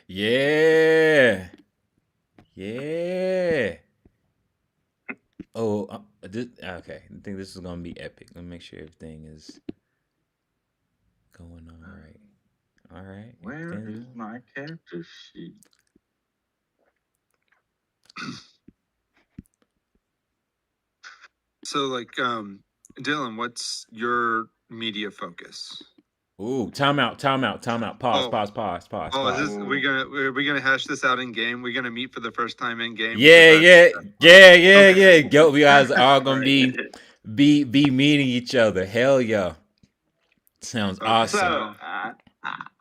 Yeah. Yeah. Oh, okay. I think this is gonna be epic. Let me make sure everything is going all right. All right. Where is my character sheet? So, like, Dylan, what's your media focus? Ooh, time out, time out, time out. Pause, Oh, pause, pause, pause, oh, is pause. this are we gonna hash this out in game? We gonna meet for the first time in game because Yeah, yeah, that's fun. yeah, yeah, Okay, yeah. cool. Go, we guys are all All gonna right. be meeting each other. Hell yeah. Sounds Okay. So awesome.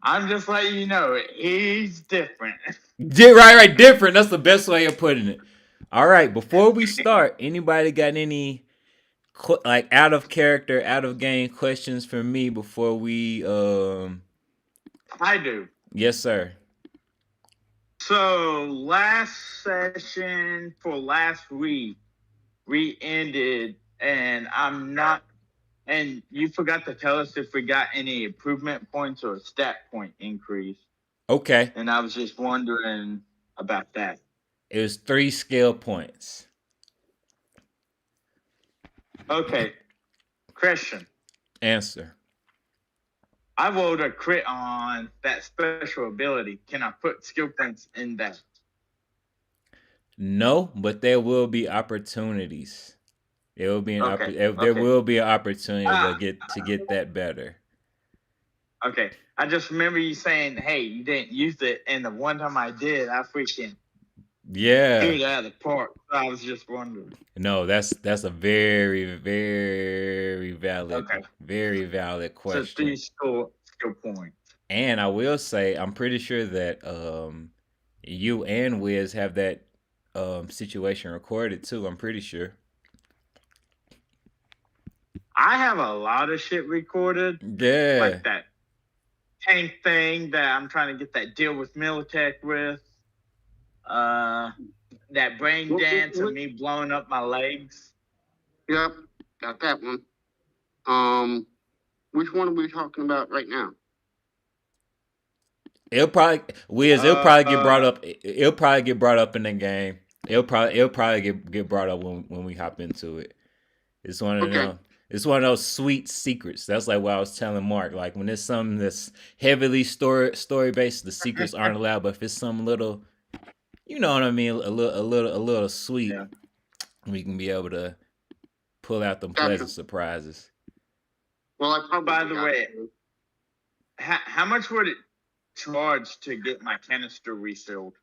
I'm just letting you know he's different. Right, different. That's the best way of putting it. All right, before we start, anybody got any like out of character, out of game questions for me before we I do. yes sir. So last session for last week, we ended, and I'm not. And you forgot to tell us if we got any improvement points or stat point increase. Okay. And I was just wondering about that. It was 3 skill points. Okay, question. Answer. I rolled a crit on that special ability. Can I put skill points in that? No, but there will be opportunities. There will be Okay, there okay. will be an opportunity Ah, to get that better. okay. I just remember you saying, hey, you didn't use it. And the one time I did, I freaking Yeah. threw it out of the park. So I was just wondering. No, that's a Okay. very valid So question. three skill points. And I will say, I'm pretty sure that you and Wiz have that situation recorded too. I'm pretty sure. I have a lot of shit recorded, Yeah. like that tank thing that I'm trying to get that deal with Militech with. Uh, that brain dance of me blowing up my legs. Yep, got that one. Um, which one are we talking about right now? It'll probably Wiz. It'll probably get brought up in the game. It'll probably get brought up when we hop into it. It's one of Okay, them. It's one of those sweet secrets. That's like what I was telling Mark. Like when it's something that's heavily story based, the secrets aren't allowed. But if it's some little, you know what I mean, a little sweet, Yeah. we can be able to pull out them gotcha. pleasant surprises. Well, I probably By the got way, it. how much would it charge to get my canister refilled?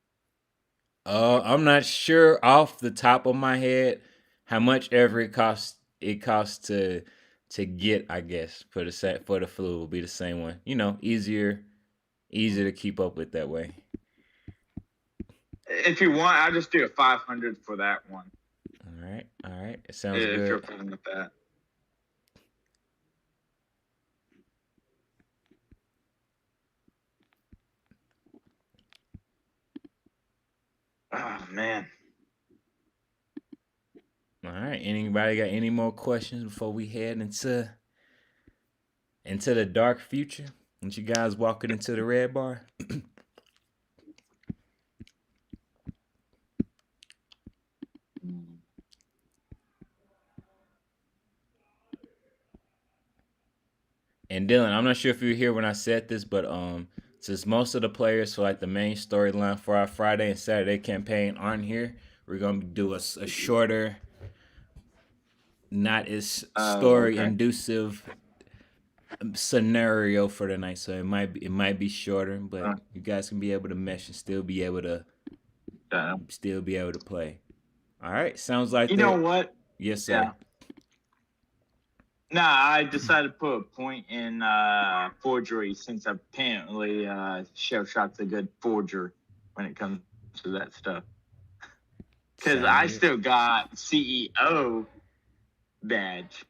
I'm not sure off the top of my head how much ever it costs to get. I guess for the set for the flu will be the same one. You know, easier to keep up with that way. If you want, I'll just do a 500 for that one. All right. It sounds If you're good. fine with that. Oh man. All right. Anybody got any more questions before we head into the dark future? Once you guys walking into the red bar. And Dylan, I'm not sure if you were here when I said this, but since most of the players for like the main storyline for our Friday and Saturday campaign aren't here, we're gonna do a shorter, not as Oh, story okay. inducive scenario for the night. So it might be shorter, but Uh, you guys can be able to mesh and still be able to play. All right, sounds like you know that. what? Yes, Yeah. sir. Nah, I decided to put a point in forgery since apparently Shell Shock's a good forger when it comes to that stuff. Because I Sound good. still got CEO badge,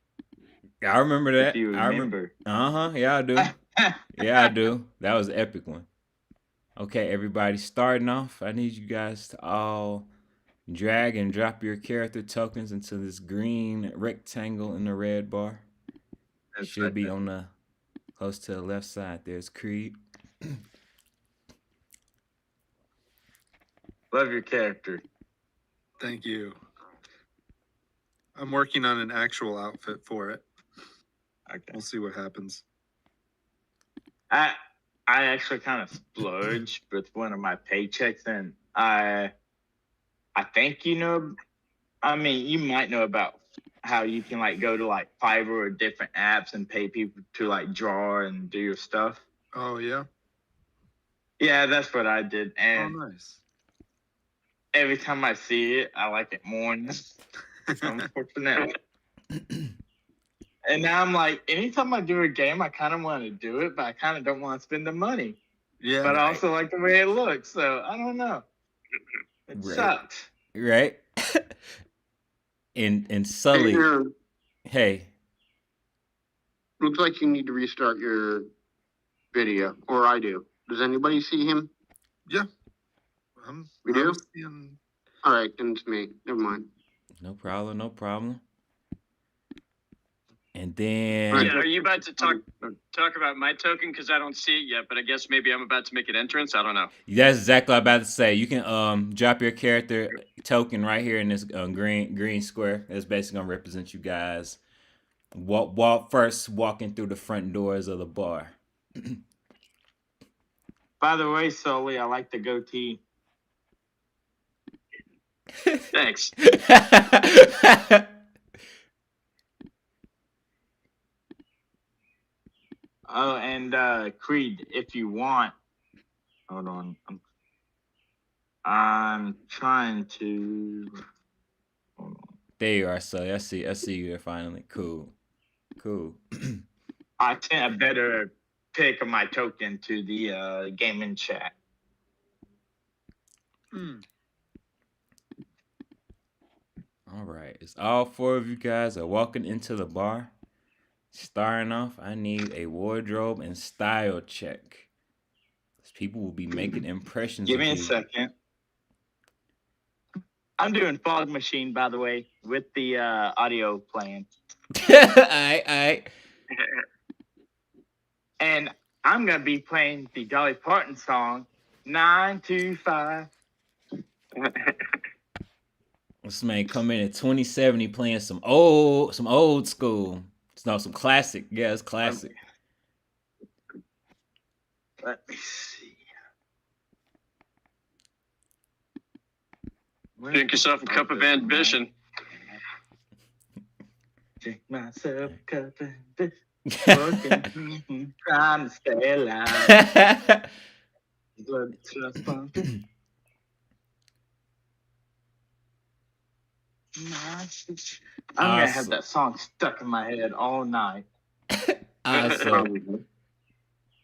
Yeah, I remember if that. you I remember. remember. Yeah, I do. Yeah, I do. That was an epic one. Okay, everybody, starting off, I need you guys to all drag and drop your character tokens into this green rectangle in the red bar. That's Should right be there. on the close to the left side. There's Creed. Love your character. Thank you. I'm working on an actual outfit for it. Okay. We'll see what happens. I actually kind of splurged with one of my paychecks, and I think I mean, you might know about how you can like go to like Fiverr or different apps and pay people to like draw and do your stuff. Oh yeah. Yeah, that's what I did, Oh and nice. every time I see it, I like it more. Unfortunately. And now I'm like, anytime I do a game, I kind of want to do it, but I kind of don't want to spend the money. Yeah. But I also like the way it looks, so I don't know. It Right. sucks. Right? and Sully, Here, hey, looks like you need to restart your video, or I do. Does anybody see him? Yeah. We do? I'm seeing... All right, then it's me. Never mind. no problem, no problem. And then Right. Yeah, are you about to talk about my token? Because I don't see it yet, but I guess maybe I'm about to make an entrance. I don't know. that's exactly what I'm about to say. You can drop your character token right here in this green square. That's basically gonna represent you guys. Walking through the front doors of the bar. By the way, Sully, I like the goatee. Thanks. Oh, and Creed, if you want, hold on. I'm trying to. Hold on. There you are, Sully. I see you there finally. Cool. I sent a better pic of my token to the gaming chat. All right. It's all four of you guys are walking into the bar. Starting off, I need a wardrobe and style check. People will be making impressions. Give me a you. second. I'm doing Fog Machine, by the way, with the audio playing. Alright. And I'm going to be playing the Dolly Parton song, 925. This man come in at 2070 playing some old school. No, some classic. Yeah, it's classic. Let me see. Drink yourself a cup of ambition. Drink myself a cup of ambition. Trying to stay alive. I'm gonna have that song stuck in my head all night. Awesome.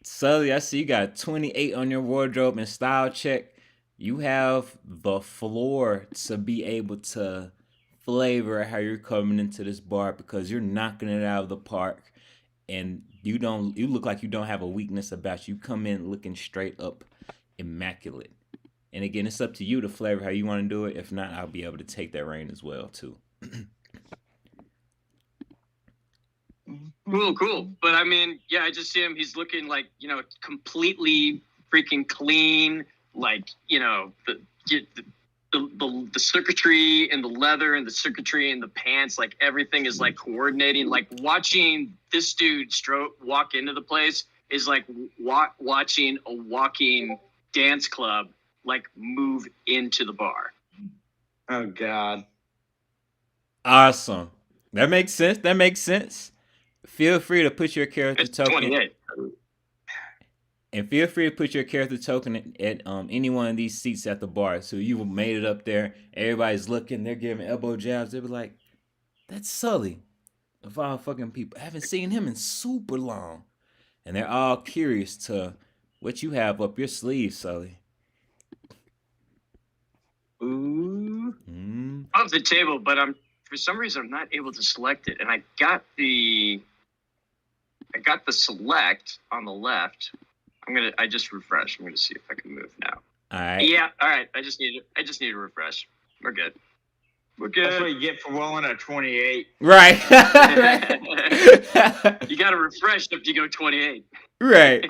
Sully, I see you got 28 on your wardrobe and style check. You have the floor to be able to flavor how you're coming into this bar because you're knocking it out of the park, and you look like you don't have a weakness about you. You come in looking straight up immaculate. And again, it's up to you to flavor how you want to do it. If not, I'll be able to take that reign as well too. Cool. But I mean, yeah, I just see him. He's looking like, completely freaking clean. Like, the circuitry and the leather and the circuitry and the pants, like everything is like coordinating. Like watching this dude walk into the place is like watching a walking dance club like move into the bar. Oh God. Awesome. That makes sense. Feel free to put your character token. 28. And feel free to put your character token at any one of these seats at the bar. So you've made it up there. Everybody's looking. They're giving elbow jabs. They'll be like, that's Sully. Of all fucking people. I haven't seen him in super long. And they're all curious to what you have up your sleeve, Sully. Ooh. Off the table, but for some reason I'm not able to select it. And I got the select on the left. I just refresh. I'm gonna see if I can move now. All right. Yeah. All right. I just need to refresh. We're good. That's what you get for rolling a 28. Right. You gotta refresh if you go 28. Right.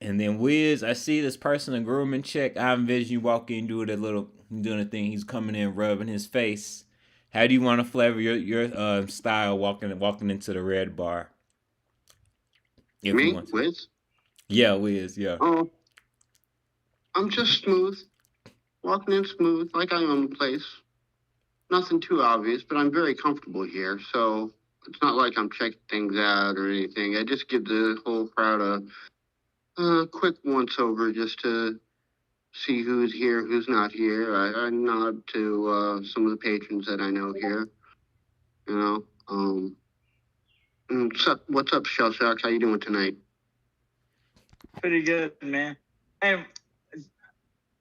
And then Wiz, I see this person in grooming check. I envision you walking, doing the thing. He's coming in, rubbing his face. How do you want to flavor your style walking into the red bar? If you Me, want to. Wiz? Yeah, Wiz. Yeah. Oh, I'm just smooth, walking in smooth, like I own the place. Nothing too obvious, but I'm very comfortable here, so it's not like I'm checking things out or anything. I just give the whole crowd a quick once over just to see who's here, who's not here. I nod to some of the patrons that I know here. You know, what's up, Shell Shocks? How you doing tonight? Pretty good, man. And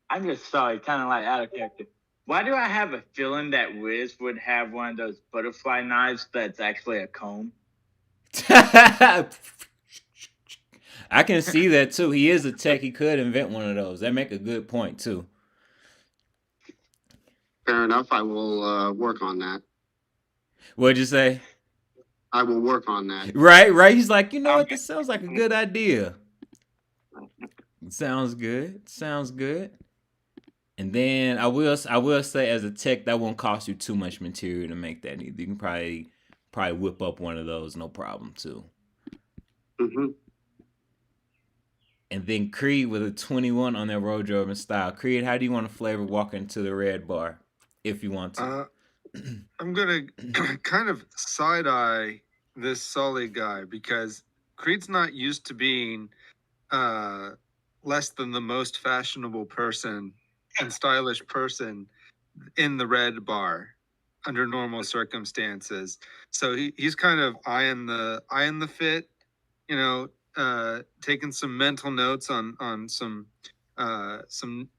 I'm just sorry, kind of like out of character. Why do I have a feeling that Wiz would have one of those butterfly knives that's actually a comb? I can see that too. He is a tech. He could invent one of those. That make a good point too. Fair enough. I will work on that. What'd you say? I will work on that. Right. He's like, you know what? This sounds like a good idea. Sounds good. And then I will say, as a tech, that won't cost you too much material to make that either. You can probably whip up one of those, no problem too. Mm-hmm. And then Creed with a 21 on their wardrobe and style. Creed, how do you want to flavor walk into the red bar, if you want to? I'm gonna kind of side eye this Sully guy because Creed's not used to being less than the most fashionable person and stylish person in the red bar under normal circumstances. So he's kind of eyeing the fit, you know, taking some mental notes on some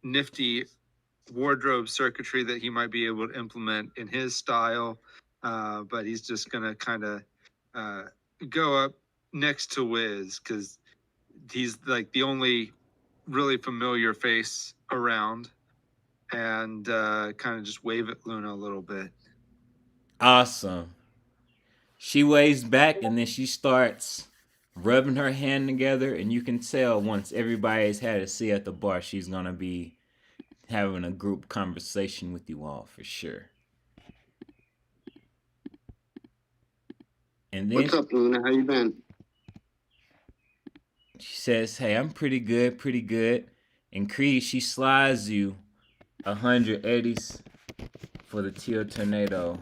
nifty wardrobe circuitry that he might be able to implement in his style. But he's just gonna kind of go up next to Wiz because he's like the only really familiar face around, and kind of just wave at Luna a little bit. Awesome. She waves back and then she starts rubbing her hand together, and you can tell once everybody's had a seat at the bar, she's gonna be having a group conversation with you all for sure. And then What's up, Luna? How you been? she says, "Hey, I'm pretty good." And Creed, she slides you 180s for the Teal Tornado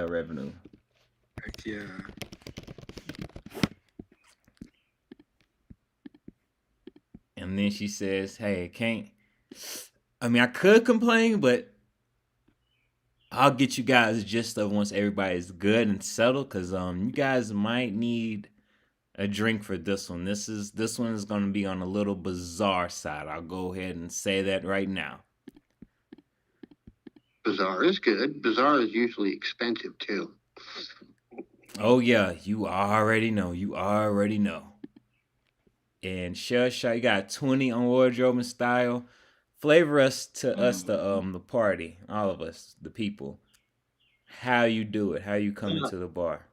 revenue. Heck yeah. And then she says, "Hey, I could complain, but I'll get you guys gist of once everybody's good and settled, cause you guys might need a drink for this one. This one is gonna be on a little bizarre side. I'll go ahead and say that right now." Bizarre is good. Bizarre is usually expensive too. Oh yeah, you already know. And Shush, you got 20 on wardrobe and style. Flavor us to us the party, all of us, the people. How you do it? How you come into the bar?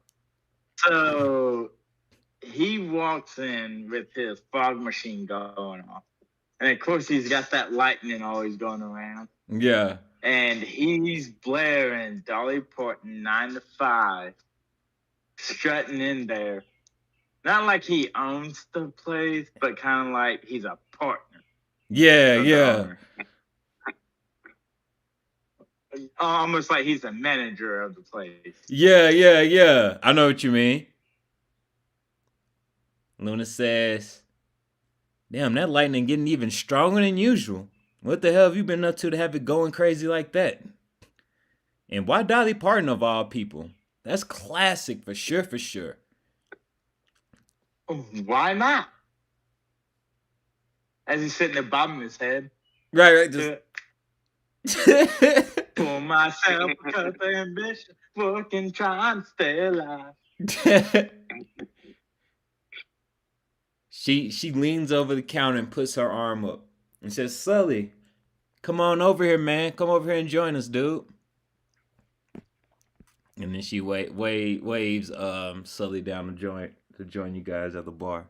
So he walks in with his fog machine going off. And of course, he's got that lightning always going around. Yeah. And he's blaring Dolly Parton 9 to 5, strutting in there. Not like he owns the place, but kind of like he's a partner. Yeah. Almost like he's a manager of the place. Yeah. I know what you mean. Luna says, "Damn, that lightning getting even stronger than usual. What the hell have you been up to have it going crazy like that? And why Dolly Parton of all people? That's classic for sure. Why not?" As he's sitting there bobbing his head. Right. Just... For myself, because of ambition, working, trying to stay alive. She leans over the counter and puts her arm up and says, "Sully, come on over here, man. Come over here and join us, dude." And then she waves Sully down to join you guys at the bar.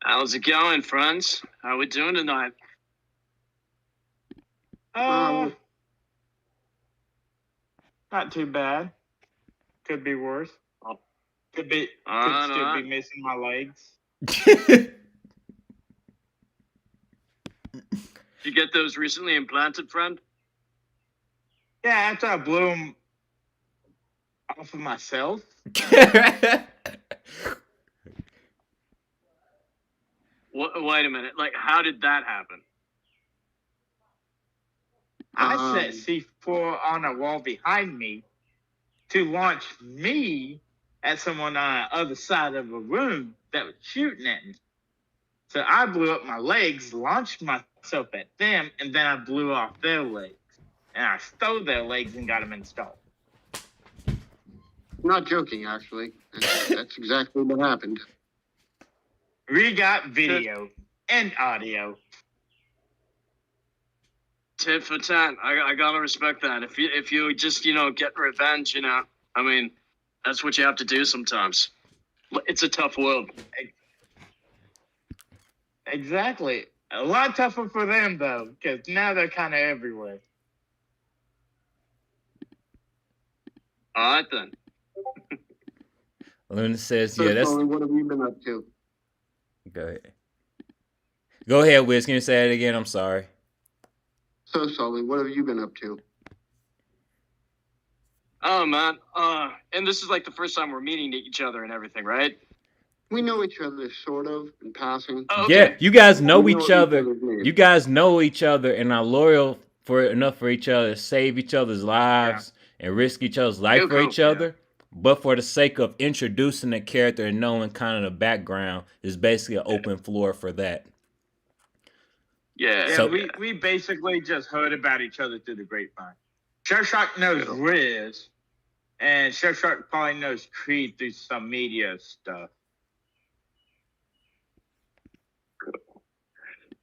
How's it going, friends? How we doing tonight? Not too bad. Could be worse. Could still be missing my legs. You get those recently implanted, friend? Yeah, after I blew them off of myself. Wait a minute. Like, how did that happen? I set C4 on a wall behind me to launch me at someone on the other side of a room that was shooting at me. So I blew up my legs, launched myself at them, and then I blew off their legs. And I stole their legs and got them installed. I'm not joking, actually. That's exactly what happened. We got video and audio. Tit for tat. I gotta respect that. If you just get revenge, I mean, that's what you have to do sometimes. It's a tough world. Exactly. A lot tougher for them though, because now they're kind of everywhere. All right then. Luna says, So, "Yeah, that's." Sully, what have you been up to? Go ahead. Go ahead, Wiz. Can you say it again? I'm sorry. So, Sully, what have you been up to? Oh man. And this is like the first time we're meeting each other and everything, right? We know each other sort of in passing. Oh, okay. Yeah, you guys know We each other. other's names. You guys know each other and are loyal enough for each other to save each other's lives and risk each other's life for cool. each other. But for the sake of introducing the character and knowing kind of the background, is basically an open floor for that. Yeah. Yeah, So- we basically just heard about each other through the grapevine. Chef Shark knows Riz, and Chef Shark probably knows Creed through some media stuff.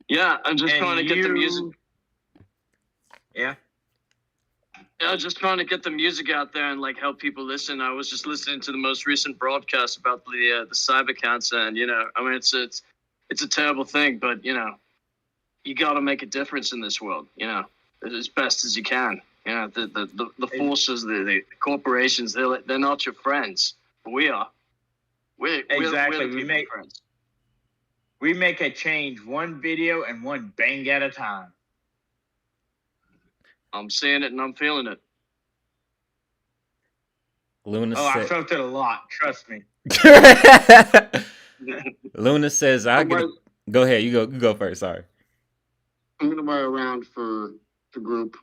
Yeah, I'm just trying to get the music. Yeah. Yeah, just trying to get the music out there and like help people listen. I was just listening to the most recent broadcast about the cyber cancer, and I mean it's a terrible thing, but you got to make a difference in this world. As best as you can. The forces, the corporations, they're not your friends. We are. We're Exactly. the people friends. We make a change one video and one bang at a time. I'm seeing it and I'm feeling it. Luna I said, felt it a lot. Trust me. Luna says, "I get." Go ahead. You go first. Sorry. I'm gonna buy a round for the group.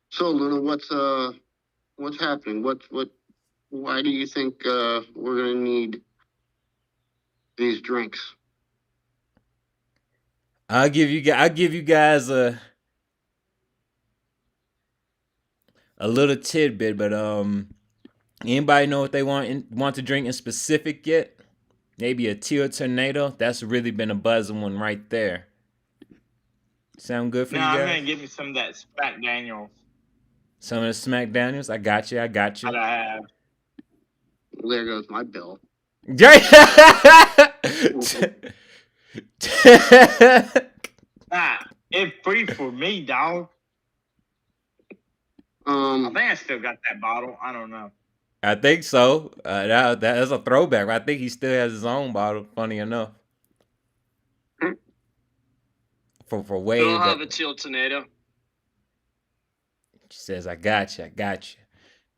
So, Luna, what's happening? Why do you think we're gonna need these drinks? I'll give you guys a little tidbit, but anybody know what they want to drink in specific yet? Maybe a Teal Tornado. That's really been a buzzing one right there. Sound good for you I'm guys? gonna give me some of that Smack Daniels. Some of the Smack Daniels. I got you. That I have. Well, there goes my bill. It's free for me, dog. I think I still got that bottle. I don't know. I think so. That's a throwback. I think he still has his own bottle. Funny enough, for way. We'll have a Teal Tornado. She says, "I got you,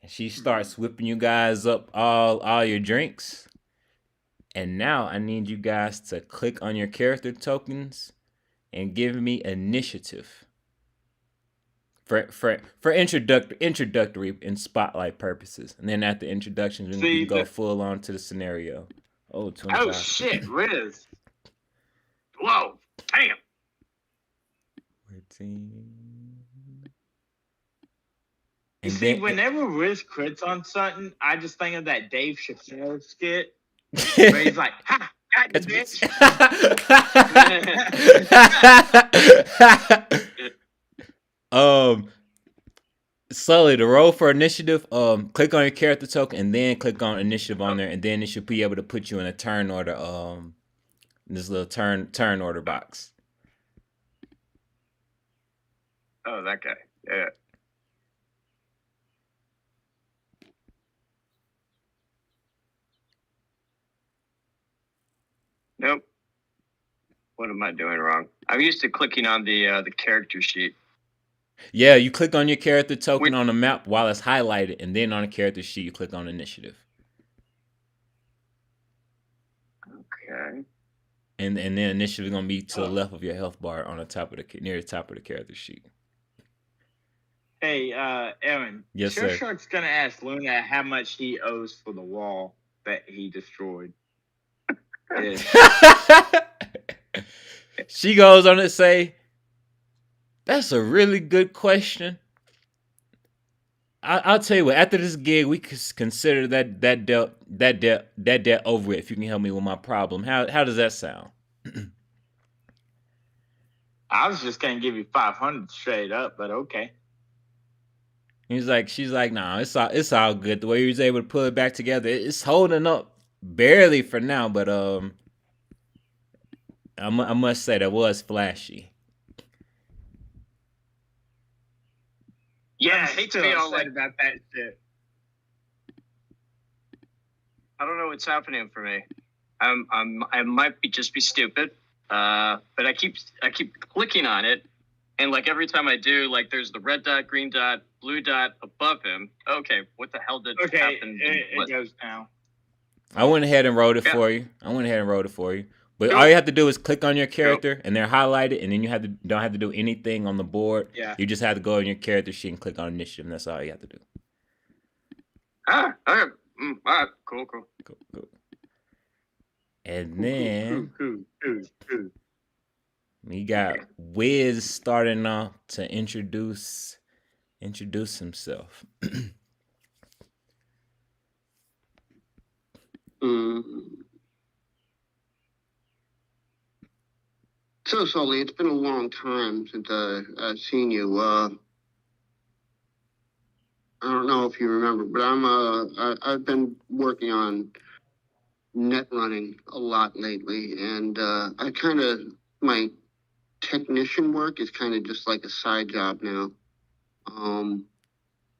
and she starts whipping you guys up all your drinks. And now I need you guys to click on your character tokens and give me initiative for introductory and spotlight purposes. And then after introductions, we can go full on to the scenario. Oh, 25. Oh shit, Riz. Whoa, damn. 14. You see, whenever Riz crits on something, I just think of that Dave Chappelle skit where he's like, "Ha, got you, bitch." Sully, the roll for initiative, click on your character token and then click on initiative on there, and then it should be able to put you in a turn order, this little turn order box. Oh, that guy. Yeah. Nope. What am I doing wrong? I'm used to clicking on the character sheet. Yeah, you click on your character token Wait. on the map while it's highlighted, and then on the character sheet you click on initiative. Okay. And then initiative is gonna be to the left of your health bar on the top of near the top of the character sheet. Hey, Aaron. Yes, sir. Shark's gonna ask Luna how much he owes for the wall that he destroyed. She goes on to say, "That's a really good question. I'll tell you what. After this gig, we could consider that debt over with. If you can help me with my problem, how does that sound?" I was just gonna give you 500 straight up, but okay. She's like, "Nah, it's all good. The way he was able to pull it back together, it's holding up barely for now, but I must say that was flashy." Yeah, I I'm hate to still be all upset like, about that shit. I don't know what's happening for me. I might just be stupid. But I keep clicking on it, and like every time I do, like there's the red dot, green dot, blue dot above him. Okay, what the hell did happen? It goes now. I went ahead and wrote it for you. But all you have to do is click on your character, and they're highlighted, and then you don't have to do anything on the board. Yeah. You just have to go on your character sheet and click on initiative, and that's all you have to do. Okay. All right. Cool. Cool. And then we got Wiz starting off to introduce himself. So, Sully, it's been a long time since I've seen you. I don't know if you remember, but I've been working on net running a lot lately, and my technician work is kind of just like a side job now.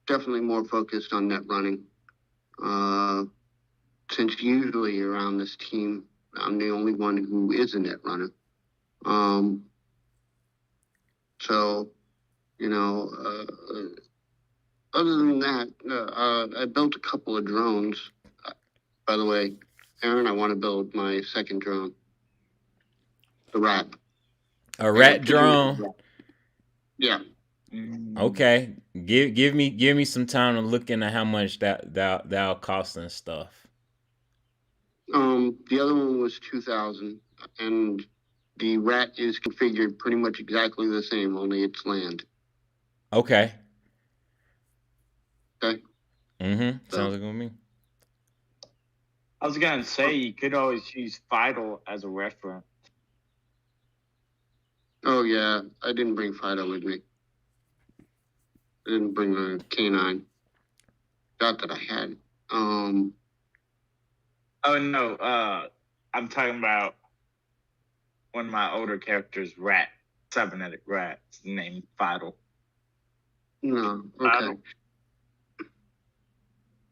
Definitely more focused on net running. Since usually around this team, I'm the only one who is a net runner. So, other than that, I built a couple of drones. By the way, Aaron, I want to build my second drone, the rat. A rat drone. Yeah. Okay. Give me some time to look into how much that'll cost and stuff. The other one was 2,000, and the rat is configured pretty much exactly the same, only it's land. Okay. Okay. Sounds like with me. I was gonna say you could always use Vital as a reference. Oh yeah, I didn't bring Fido with me. I didn't bring a canine. Not that I had. Oh no, I'm talking about one of my older characters, Rat, cybernetic rat, named Vital. No, okay.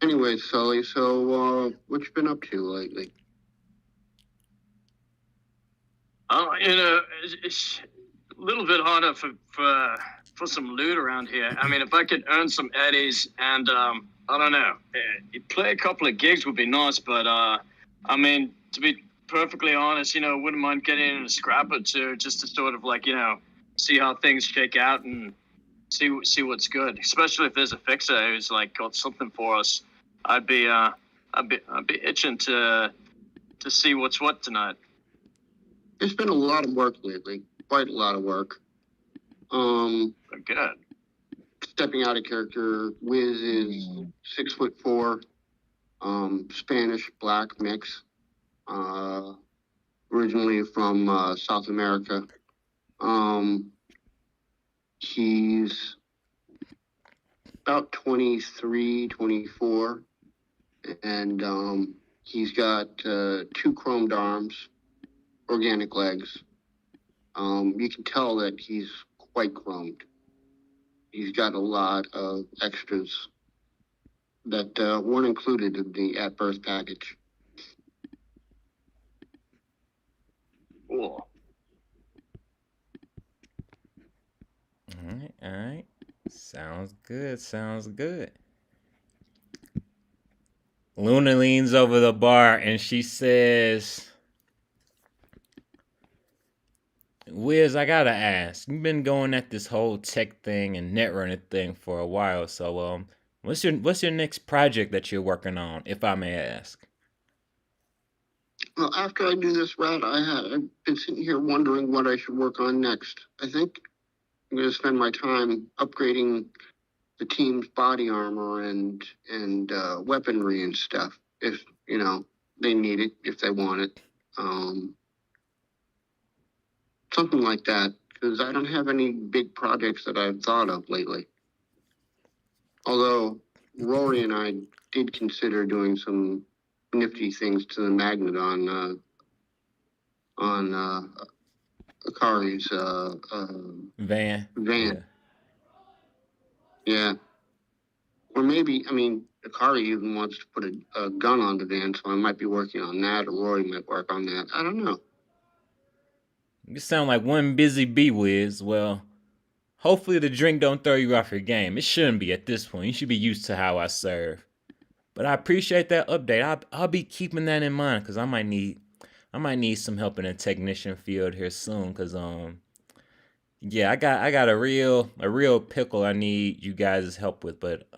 Anyway, Sully, so what you been up to lately? It's a little bit harder for some loot around here. I mean, if I could earn some eddies and I don't know, play a couple of gigs would be nice. But I mean, to be perfectly honest, wouldn't mind getting in a scrap or two just to sort of like see how things shake out and see what's good. Especially if there's a fixer who's like got something for us. I'd be itching to see what's what tonight. There's been a lot of work lately. Quite a lot of work. Good. Stepping out of character, Wiz is 6'4", Spanish black mix, originally from South America. He's about 23, 24. And he's got 2 chromed arms, organic legs. You can tell that he's quite chromed. He's got a lot of extras that weren't included in the at-birth package. Cool. All right. Sounds good. Sounds good. Luna leans over the bar and she says, Wiz, I gotta ask. You've been going at this whole tech thing and netrunner thing for a while, so what's your next project that you're working on, if I may ask? Well, after I do this route, I've been sitting here wondering what I should work on next. I think I'm going to spend my time upgrading the team's body armor and weaponry and stuff, if they need it, if they want it, something like that. Because I don't have any big projects that I've thought of lately. Although Rory and I did consider doing some nifty things to the magnet on Akari's Van. van. Yeah. Or maybe, Akari even wants to put a gun on the van, so I might be working on that, or Rory might work on that. I don't know. You sound like one busy bee, Wiz. Well, hopefully the drink don't throw you off your game. It shouldn't be at this point. You should be used to how I serve. But I appreciate that update. I'll be keeping that in mind because I might need some help in the technician field here soon. Cause yeah, I got a real pickle I need you guys' help with. But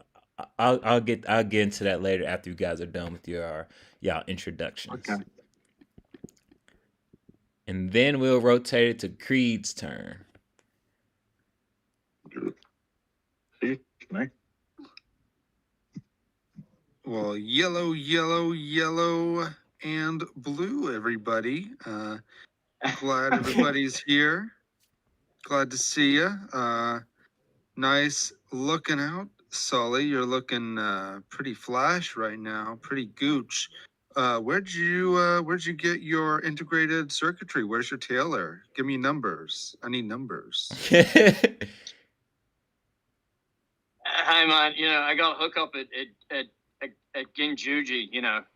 I'll get into that later after you guys are done with y'all introductions. Okay. And then we'll rotate it to Creed's turn. Well, yellow, yellow, yellow, and blue, everybody. Glad everybody's here. Glad to see you. Nice looking out, Sully. You're looking pretty flash right now, pretty gooch. Where'd you get your integrated circuitry? Where's your tailor? Give me numbers. I need numbers. Hi, man. I got a hookup at Ginjuji.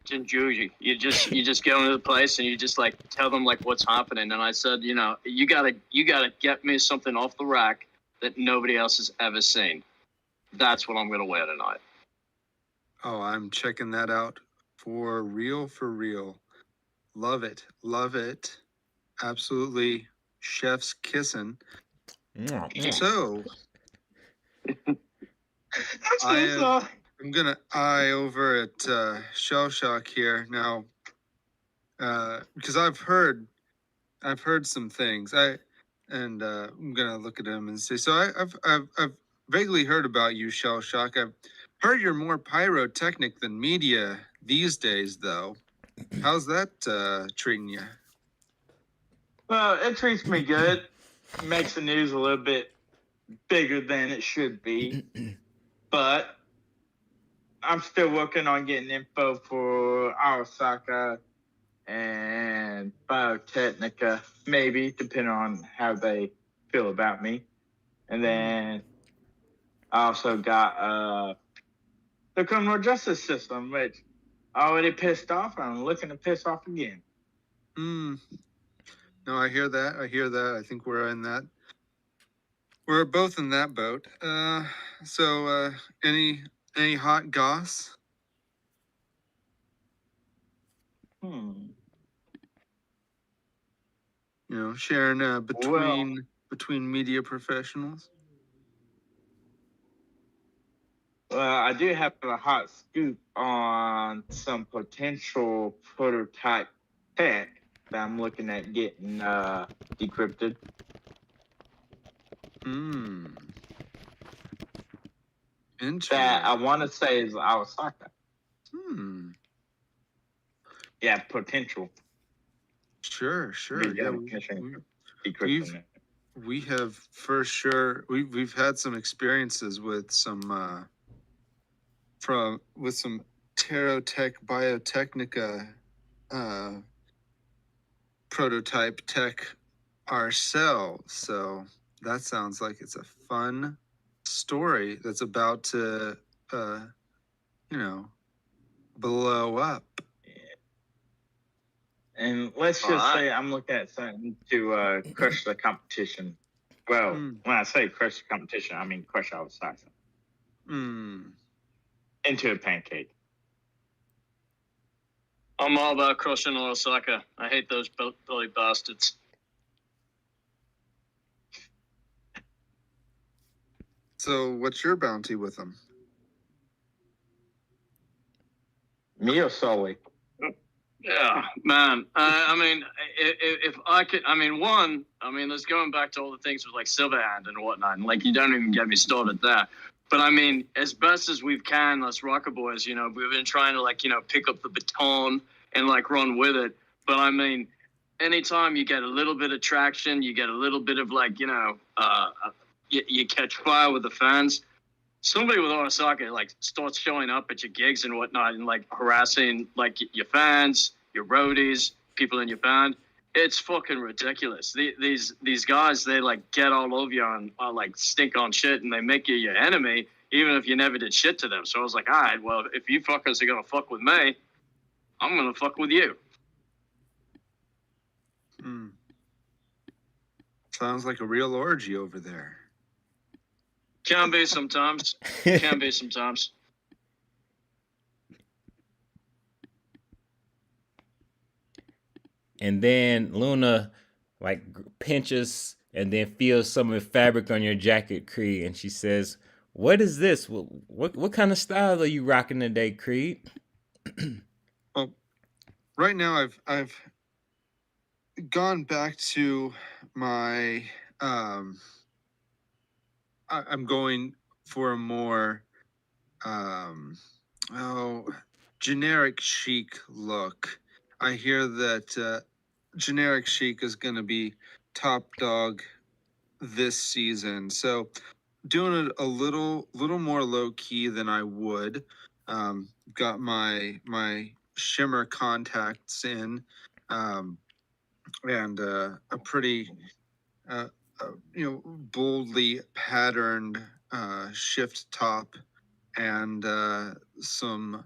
Ginjuji. You just go into the place and you just tell them what's happening. And I said, you gotta get me something off the rack that nobody else has ever seen. That's what I'm gonna wear tonight. Oh, I'm checking that out for real, for real. Love it, love it. Absolutely, chef's kissing. So, I'm gonna eye over at Shell Shock here now, because I've heard some things. I'm gonna look at him and say, so I've vaguely heard about you, Shell Shock. I've heard you're more pyrotechnic than media these days, though. How's that treating you? Well, it treats me good. Makes the news a little bit bigger than it should be. But I'm still working on getting info for Arasaka and Biotechnica, maybe, depending on how they feel about me. And then I also got the criminal justice system, which I already pissed off, and I'm looking to piss off again. No, I hear that. I think we're both in that boat. So any hot goss? Sharing between media professionals. Well, I do have a hot scoop on some potential prototype tech that I'm looking at getting decrypted. Interesting. That I want to say is Awasaka. Yeah, potential. Sure. Yeah, we have for sure. We've had some experiences with some with some Terrotech Biotechnica prototype tech ourselves. So that sounds like it's a fun story that's about to, blow up. And let's just say I'm looking at something to crush the competition. Well, when I say crush the competition, I mean crush our socks into a pancake. I'm all about crushing Osaka. I hate those bloody bastards. So what's your bounty with them? Me or Sully? Yeah, man. I mean, if I could, I mean, there's going back to all the things with like Silverhand and whatnot, and like you don't even get me started there. But I mean, as best as we can, us rocker boys, we've been trying to pick up the baton and like run with it. But I mean, anytime you get a little bit of traction, you get a little bit of you catch fire with the fans. Somebody with Osaka starts showing up at your gigs and whatnot and harassing your fans, your roadies, people in your band. It's fucking ridiculous. These guys, they get all over you and stink on shit, and they make you your enemy even if you never did shit to them. So I was like, all right, well, if you fuckers are gonna fuck with me, I'm gonna fuck with you. Sounds like a real orgy over there. Can be sometimes. Can be sometimes. And then Luna pinches and then feels some of the fabric on your jacket, Creed, and she says, "What is this? What kind of style are you rocking today, Creed?" Well, right now I've gone back to my I'm going for a more generic chic look. I hear that generic chic is going to be top dog this season, so doing it a little more low key than I would. Got my shimmer contacts in, and a pretty boldly patterned shift top, and some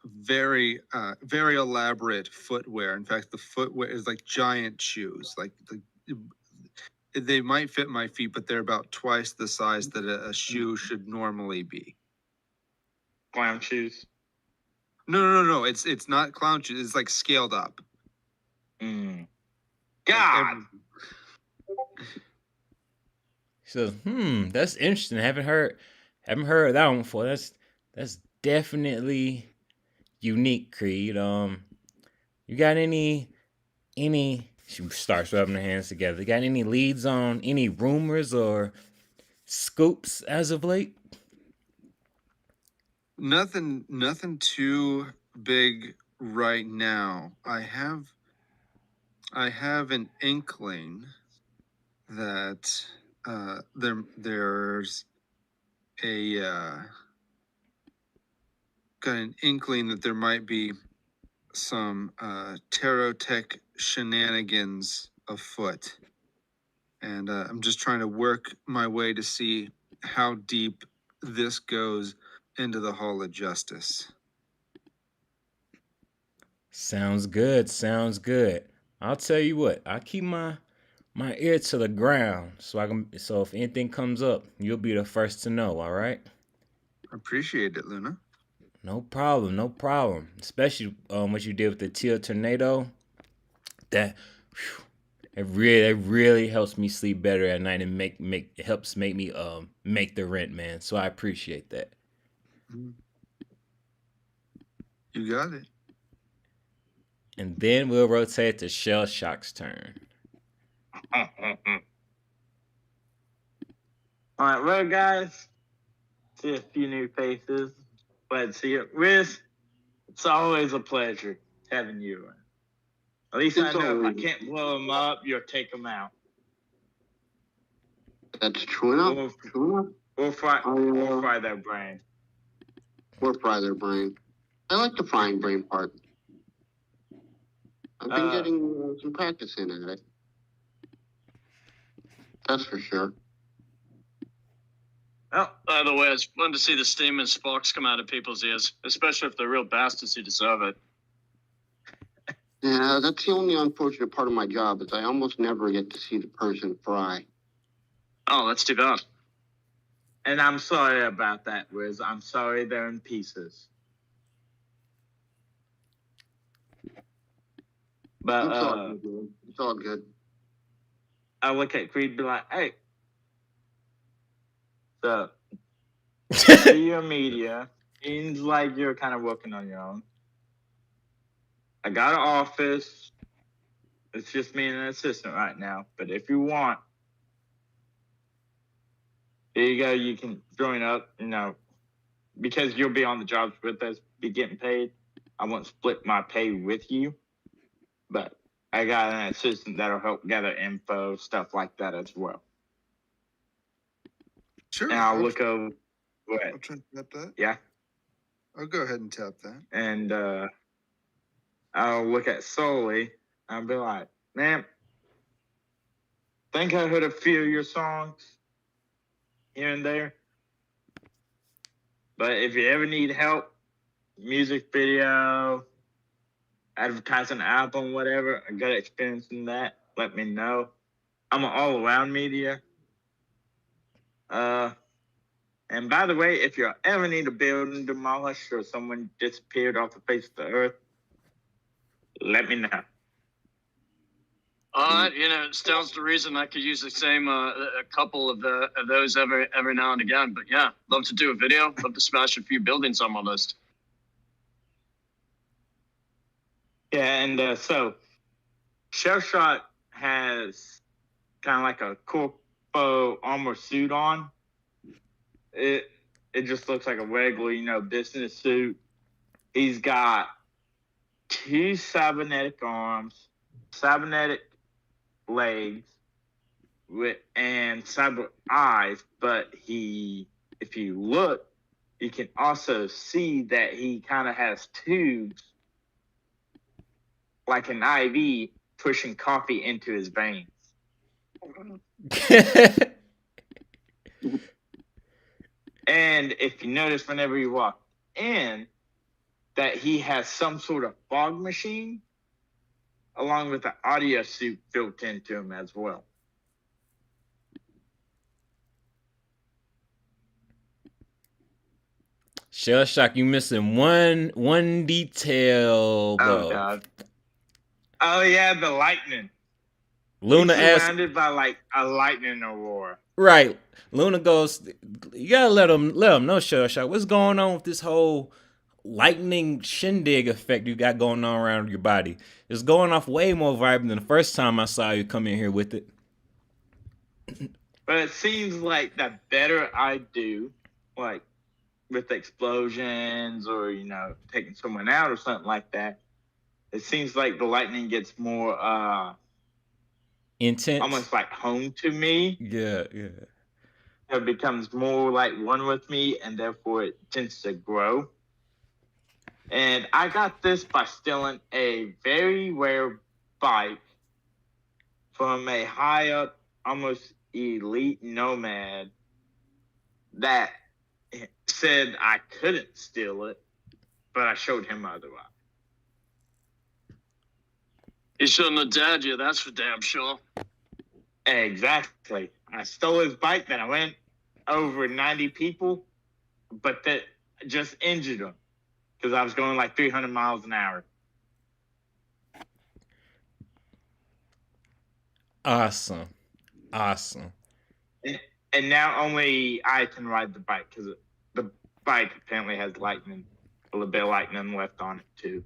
very elaborate footwear. In fact, the footwear is like giant shoes. They might fit my feet, but they're about twice the size that a shoe should normally be. Clown shoes? No. It's not clown shoes. It's scaled up. God. So, that's interesting. Haven't heard of that one before. That's definitely unique, Creed. You got any? She starts rubbing her hands together. You got any leads on any rumors or scoops as of late? Nothing too big right now. I have an inkling that there's got an inkling that there might be some Terrotech shenanigans afoot, and I'm just trying to work my way to see how deep this goes into the Hall of Justice. Sounds good. I'll tell you what. I'll keep my ear to the ground so if anything comes up, you'll be the first to know. All right. Appreciate it, Luna. No problem. Especially what you did with the Teal Tornado. It really helps me sleep better at night and helps make me make the rent, man. So I appreciate that. You got it. And then we'll rotate to Shell Shock's turn. All right, well, guys, see a few new faces, but see, Riz, it's always a pleasure having you. At least I know if I can't blow them up, you'll take them out. That's true enough. We'll fry their brain. or fry their brain. I like the frying brain part. I've been getting some practice in at it. That's for sure. Oh, by the way, it's fun to see the steam and sparks come out of people's ears, especially if they're real bastards who deserve it. Yeah, that's the only unfortunate part of my job is I almost never get to see the person fry. Oh, that's too bad. And I'm sorry about that, Riz. I'm sorry they're in pieces. But it's all good. I look at Creed and be like, hey, so your media seems like you're kind of working on your own. I got an office. It's just me and an assistant right now. But if you want, there you go. You can join up, because you'll be on the jobs with us, be getting paid. I won't split my pay with you. But I got an assistant that'll help gather info, stuff like that as well. Sure. And I'll look over. I'll try to tap that. Yeah. I'll go ahead and tap that. And I'll look at Sully. I'll be like, man, think I heard a few of your songs here and there. But if you ever need help, music video, advertising an album, whatever, I got experience in that, let me know. I'm an all-around media. And by the way, if you ever need a building demolished or someone disappeared off the face of the earth, let me know. It stands to reason I could use the same a couple of those every now and again. But yeah, love to do a video. Love to smash a few buildings on my list. Yeah, and so Shell Shock has kind of like a corpo armor suit on. It just looks like a regular, business suit. He's got 2 cybernetic arms, cybernetic legs, and cyber eyes. But if you look, you can also see that he kind of has tubes, like an IV, pushing coffee into his veins. And if you notice, whenever you walk in, that he has some sort of fog machine along with the audio suit built into him as well. Shell Shock, you missing one detail, though. Oh, God. Oh, yeah, the lightning. Luna He's asks, surrounded by, like, a lightning aurora. right. Luna goes, you gotta let him know, Shell Shock, what's going on with this whole lightning shindig effect you got going on around your body? It's going off way more vibrant than the first time I saw you come in here with it. But it seems like the better I do, like with explosions or, taking someone out or something like that, it seems like the lightning gets more intense, almost like home to me. Yeah. It becomes more like one with me, and therefore it tends to grow. And I got this by stealing a very rare bike from a high up, almost elite nomad that said I couldn't steal it, but I showed him otherwise. He shouldn't have dared you, that's for damn sure. Exactly. I stole his bike, then I went over 90 people, but that just injured them because I was going like 300 miles an hour. Awesome. And now only I can ride the bike because the bike apparently has lightning, a little bit of lightning left on it too.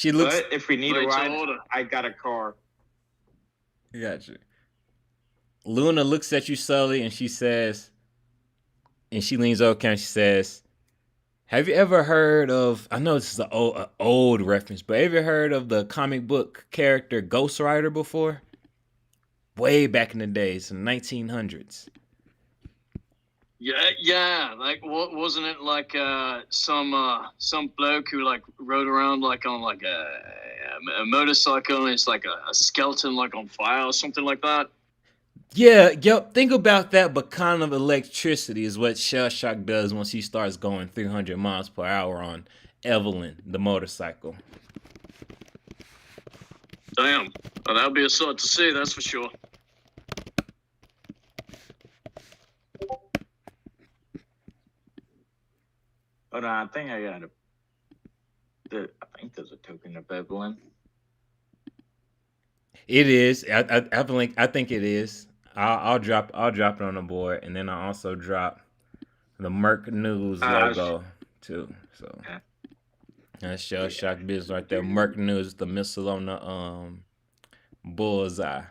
But if we need a ride, I got a car. Gotcha. Luna looks at you, Sully, and she says, and she leans over and she says, have you ever heard of, I know this is an old reference, but have you heard of the comic book character Ghost Rider before? Way back in the days, in the 1900s. Yeah. Like, what wasn't it like? Some bloke who like rode around like on like a motorcycle, and it's like a skeleton like on fire or something like that. Yeah, yep. Think about that, but kind of electricity is what Shell Shock does once he starts going 300 miles per hour on Evelyn, the motorcycle. Damn, well, that'll be a sight to see. That's for sure. Hold on, I think I got I think there's a token of Evelyn. It is. I think it is. I'll drop it on the board, and then I also drop the Merc News logo too. So Okay. that's Shell Shock business right there. Merc News, the missile on the bullseye.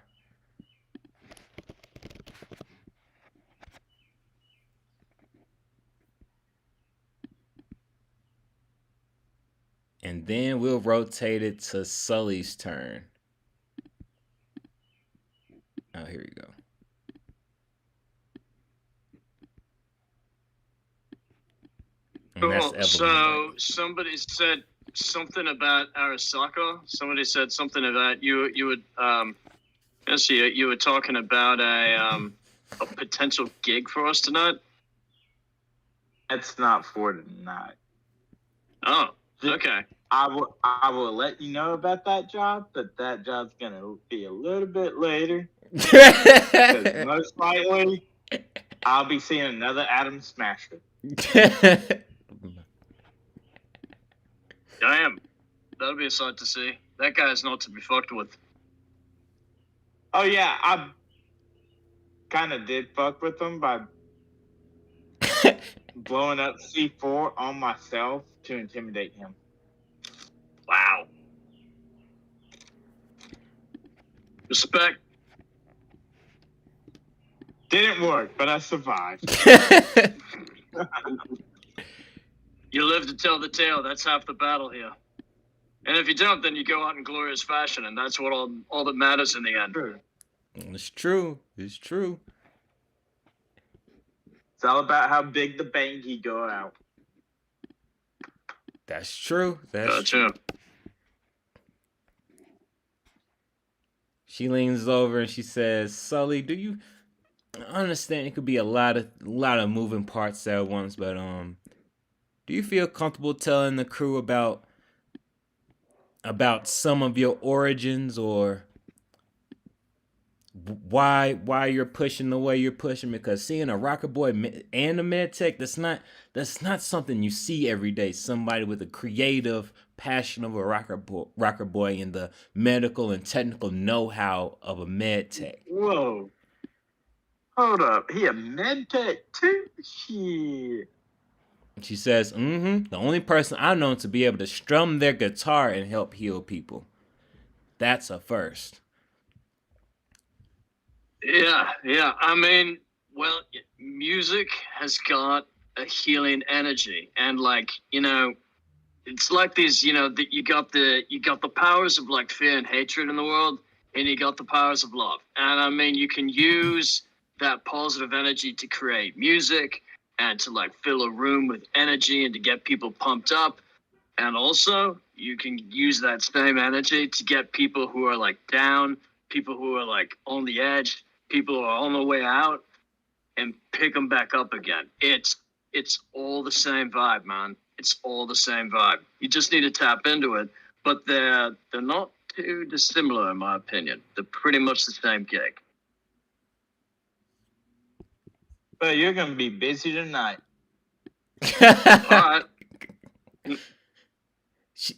And then we'll rotate it to Sully's turn. Oh, here you go. And that's Cool. Evelyn. So somebody said something about Arasaka. Somebody said something about you would let's see, you were talking about a potential gig for us tonight. It's not for tonight. Oh, okay. I will let you know about that job, but that job's gonna be a little bit later. Because most likely, I'll be seeing another Adam Smasher. Damn, that'll be a sight to see. That guy's not to be fucked with. Oh yeah, I kind of did fuck with him by blowing up C4 on myself to intimidate him. Wow. Respect. Didn't work, but I survived. You live to tell the tale. That's half the battle here. And if you don't, then you go out in glorious fashion, and that's what all that matters in the end. It's true. It's true. It's all about how big the bang he go out. That's true. That's Gotcha. true. She leans over and she says, "Sully, do you understand it could be a lot of moving parts at once, but do you feel comfortable telling the crew about some of your origins or why you're pushing the way you're pushing? Because seeing a rocker boy and a med tech, that's not something you see every day. Somebody with a creative passion of a rocker boy and the medical and technical know-how of a med tech." Whoa. Hold up. He a med tech too? Shit. She says, the only person I know to be able to strum their guitar and help heal people. That's a first. Yeah. I mean, well, music has got a healing energy, and like, it's like these, you got the powers of like fear and hatred in the world, and you got the powers of love. And I mean, you can use that positive energy to create music and to like fill a room with energy and to get people pumped up. And also you can use that same energy to get people who are like down, people who are like on the edge, people who are on the way out, and pick them back up again. It's all the same vibe, man. It's all the same vibe. You just need to tap into it. But they're not too dissimilar in my opinion. They're pretty much the same gig. But you're gonna be busy tonight. All right.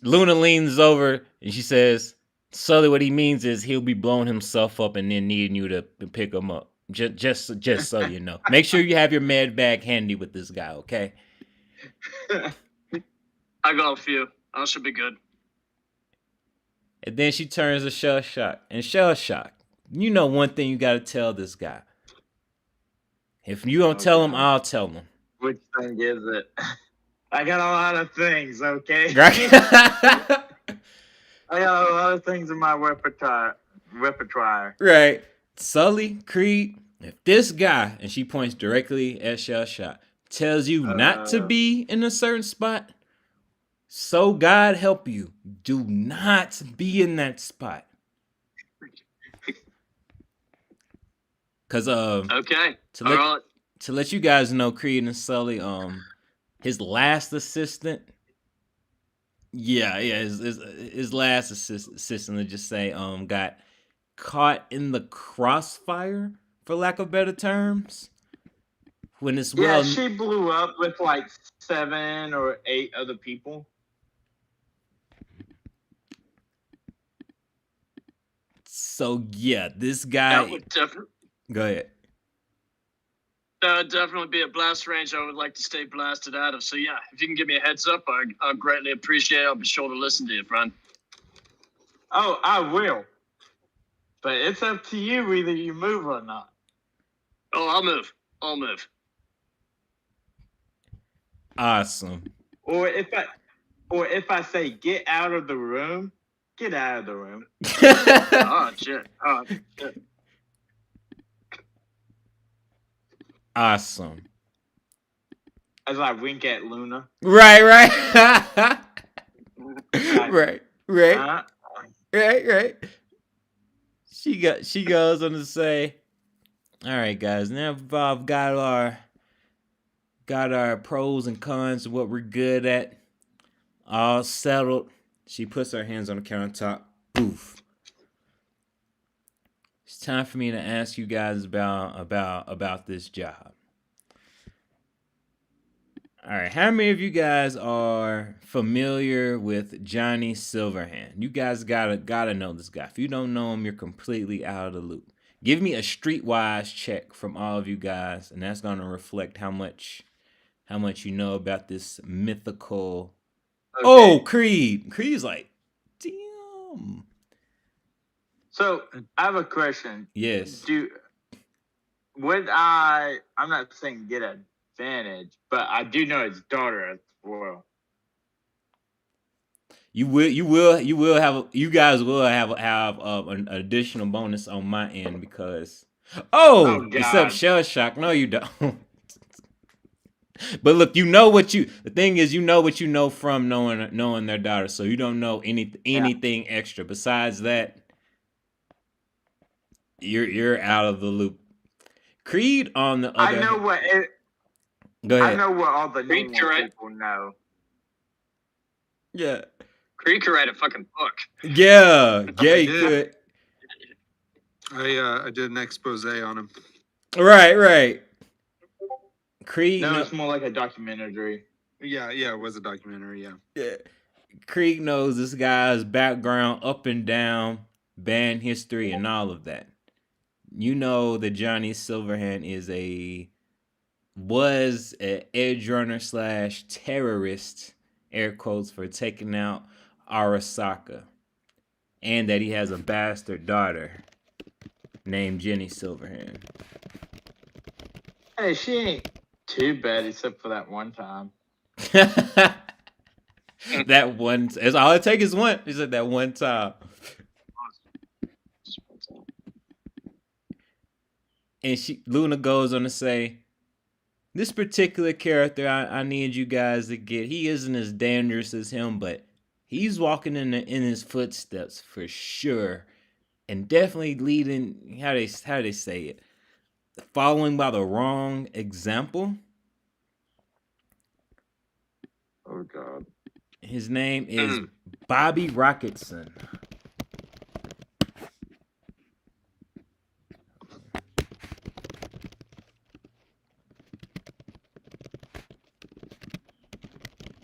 Luna leans over and she says, "Sully, what he means is he'll be blowing himself up and then needing you to pick him up. Just so you know. Make sure you have your med bag handy with this guy, okay?" I got a few. I should be good. And then she turns to Shell Shock. And Shell Shock, you know one thing you got to tell this guy. If you don't tell him, I'll tell him. Which thing is it? I got a lot of things, okay? Right? I got a lot of things in my repertoire. Right. Sully, Creed, if this guy, and she points directly at Shell Shock, tells you not to be in a certain spot, so God help you, do not be in that spot. Cause Okay. to let you guys know, Creed and Sully, his last assistant, his last assistant, let's just say, got caught in the crossfire, for lack of better terms. When it's she blew up with like 7 or 8 other people. So yeah, this guy. That would definitely. Go ahead. That would definitely be a blast range I would like to stay blasted out of. So yeah, if you can give me a heads up, I'll greatly appreciate it. I'll be sure to listen to you, friend. Oh, I will. But it's up to you whether you move or not. Oh, I'll move. I'll move. Awesome. Or if I say get out of the room, get out of the room. Oh shit. Oh shit. Awesome. As I wink at Luna. Right. Like, right. She goes on to say, all right, guys, now we've got our pros and cons of what we're good at all settled. She puts her hands on the countertop. Oof. It's time for me to ask you guys about this job. All right, how many of you guys are familiar with Johnny Silverhand? You guys gotta know this guy. If you don't know him, you're completely out of the loop. Give me a streetwise check from all of you guys, and that's gonna reflect how much you know about this mythical. Okay. Oh, Creed. Creed's like, damn. So I have a question. Yes. I'm not saying get advantage, but I do know his daughter as well. You guys will have an additional bonus on my end because except Shell Shock. No, you don't. But look, the thing is, you know what you know from knowing their daughter, so you don't know anything extra. Besides that, you're out of the loop. Creed on the other. Go ahead. I know what all the normal people know. Yeah. Creed could write a fucking book. Yeah, he could. I did an expose on him. Right. Creed. No, it's more like a documentary. Yeah, it was a documentary. Yeah. Creed knows this guy's background, up and down, band history, and all of that. You know that Johnny Silverhand was an edge runner / terrorist, air quotes, for taking out Arasaka, and that he has a bastard daughter named Jenny Silverhand. Hey, she ain't too bad except for that one time. That one, it's all it takes is one. He said that one time. And Luna goes on to say, this particular character I need you guys to get, he isn't as dangerous as him, but he's walking in his footsteps for sure. And definitely leading, how they say it, following by the wrong example. Oh, God. His name is Bobby Rocketson.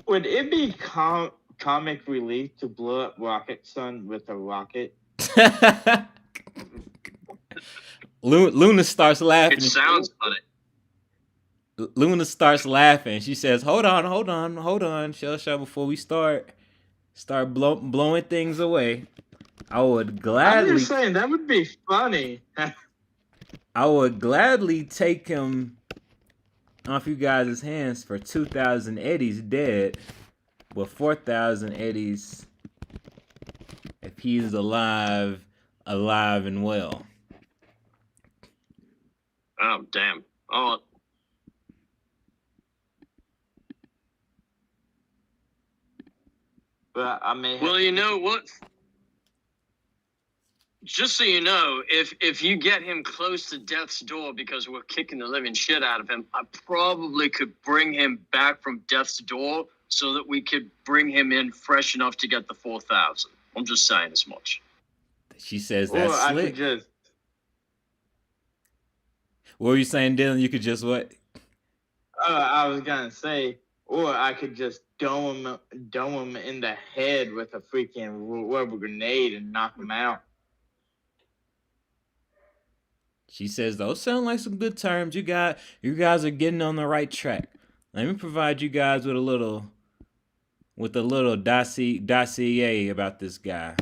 Would it be comic relief to blow up Rocketson with a rocket? Luna starts laughing. It sounds funny. Luna starts laughing. She says, hold on, Shell Shock, before we start blowing things away. I would gladly. I'm just saying, that would be funny. I would gladly take him off you guys' hands for 2,000 eddies dead, but 4,000 eddies if he's alive and well. Oh, damn. Oh, But I may. well, you know what? Just so you know, if you get him close to death's door because we're kicking the living shit out of him, I probably could bring him back from death's door so that we could bring him in fresh enough to get the 4,000. I'm just saying as much. She says Or that's I could slick. just. What were you saying, Dylan? You could just what? I was gonna say, or I could just dome him in the head with a freaking rubber grenade and knock him out. She says those sound like some good terms. You guys are getting on the right track. Let me provide you guys with a little dossier about this guy.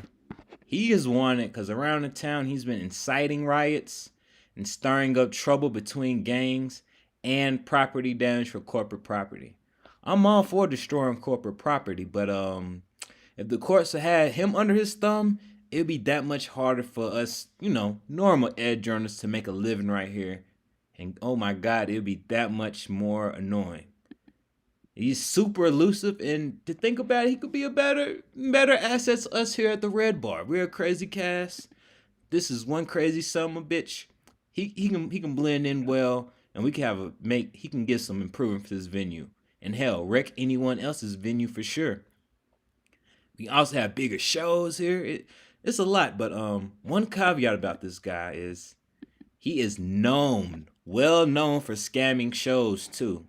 He is wanted because around the town he's been inciting riots and stirring up trouble between gangs and property damage for corporate property. I'm all for destroying corporate property, but if the courts had him under his thumb, it'd be that much harder for us, normal ed journalists to make a living right here. And oh my god, it'd be that much more annoying. He's super elusive, and to think about it, he could be a better asset to us here at the Red Bar. We're a crazy cast. This is one crazy son of a bitch. He can blend in well, and we can he can get some improvement for this venue. And hell, wreck anyone else's venue for sure. We also have bigger shows here. It's a lot, but one caveat about this guy is he is well known for scamming shows too.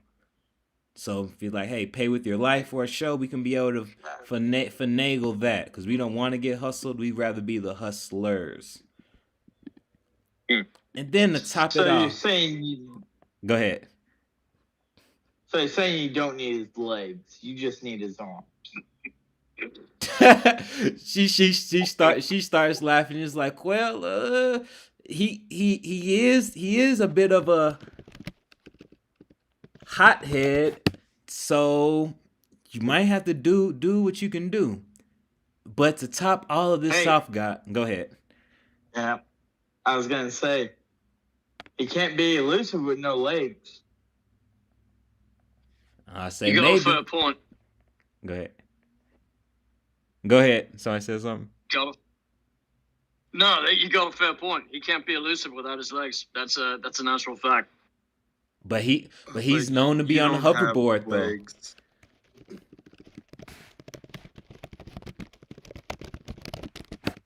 So if you're like, hey, pay with your life for a show, we can be able to finagle that because we don't want to get hustled. We'd rather be the hustlers. And then to top it So you're off, saying go ahead. So you're saying you don't need his legs, you just need his arms. she starts laughing. It's like, well, he is a bit of a hothead, so you might have to do what you can do. But to top all of this off, go ahead. Yeah, I was gonna say he can't be elusive with no legs. I say you got maybe. a fair point. Go ahead. Somebody said something. No, you got a fair point. He can't be elusive without his legs. That's a natural fact. But he's known to be on a hoverboard though.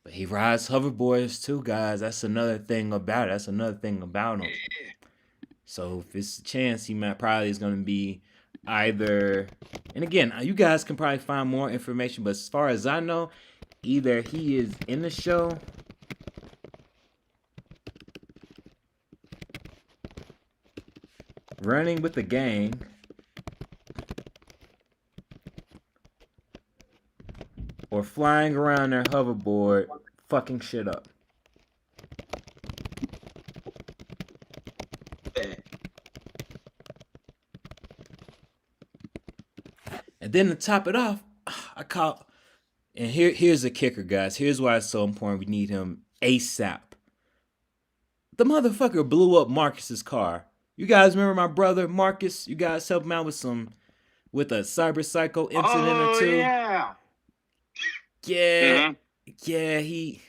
But he rides hoverboards too, guys. That's another thing about it. That's another thing about him. So if it's a chance, he probably is going to be either. And again, you guys can probably find more information. But as far as I know, either he is in the show. Running with the gang, or flying around their hoverboard, fucking shit up. And then to top it off, and here's the kicker, guys. Here's why it's so important. We need him ASAP. The motherfucker blew up Marcus's car. You guys remember my brother Marcus? You guys helped him out with a cyber psycho incident or two. Yeah. Yeah. Yeah, he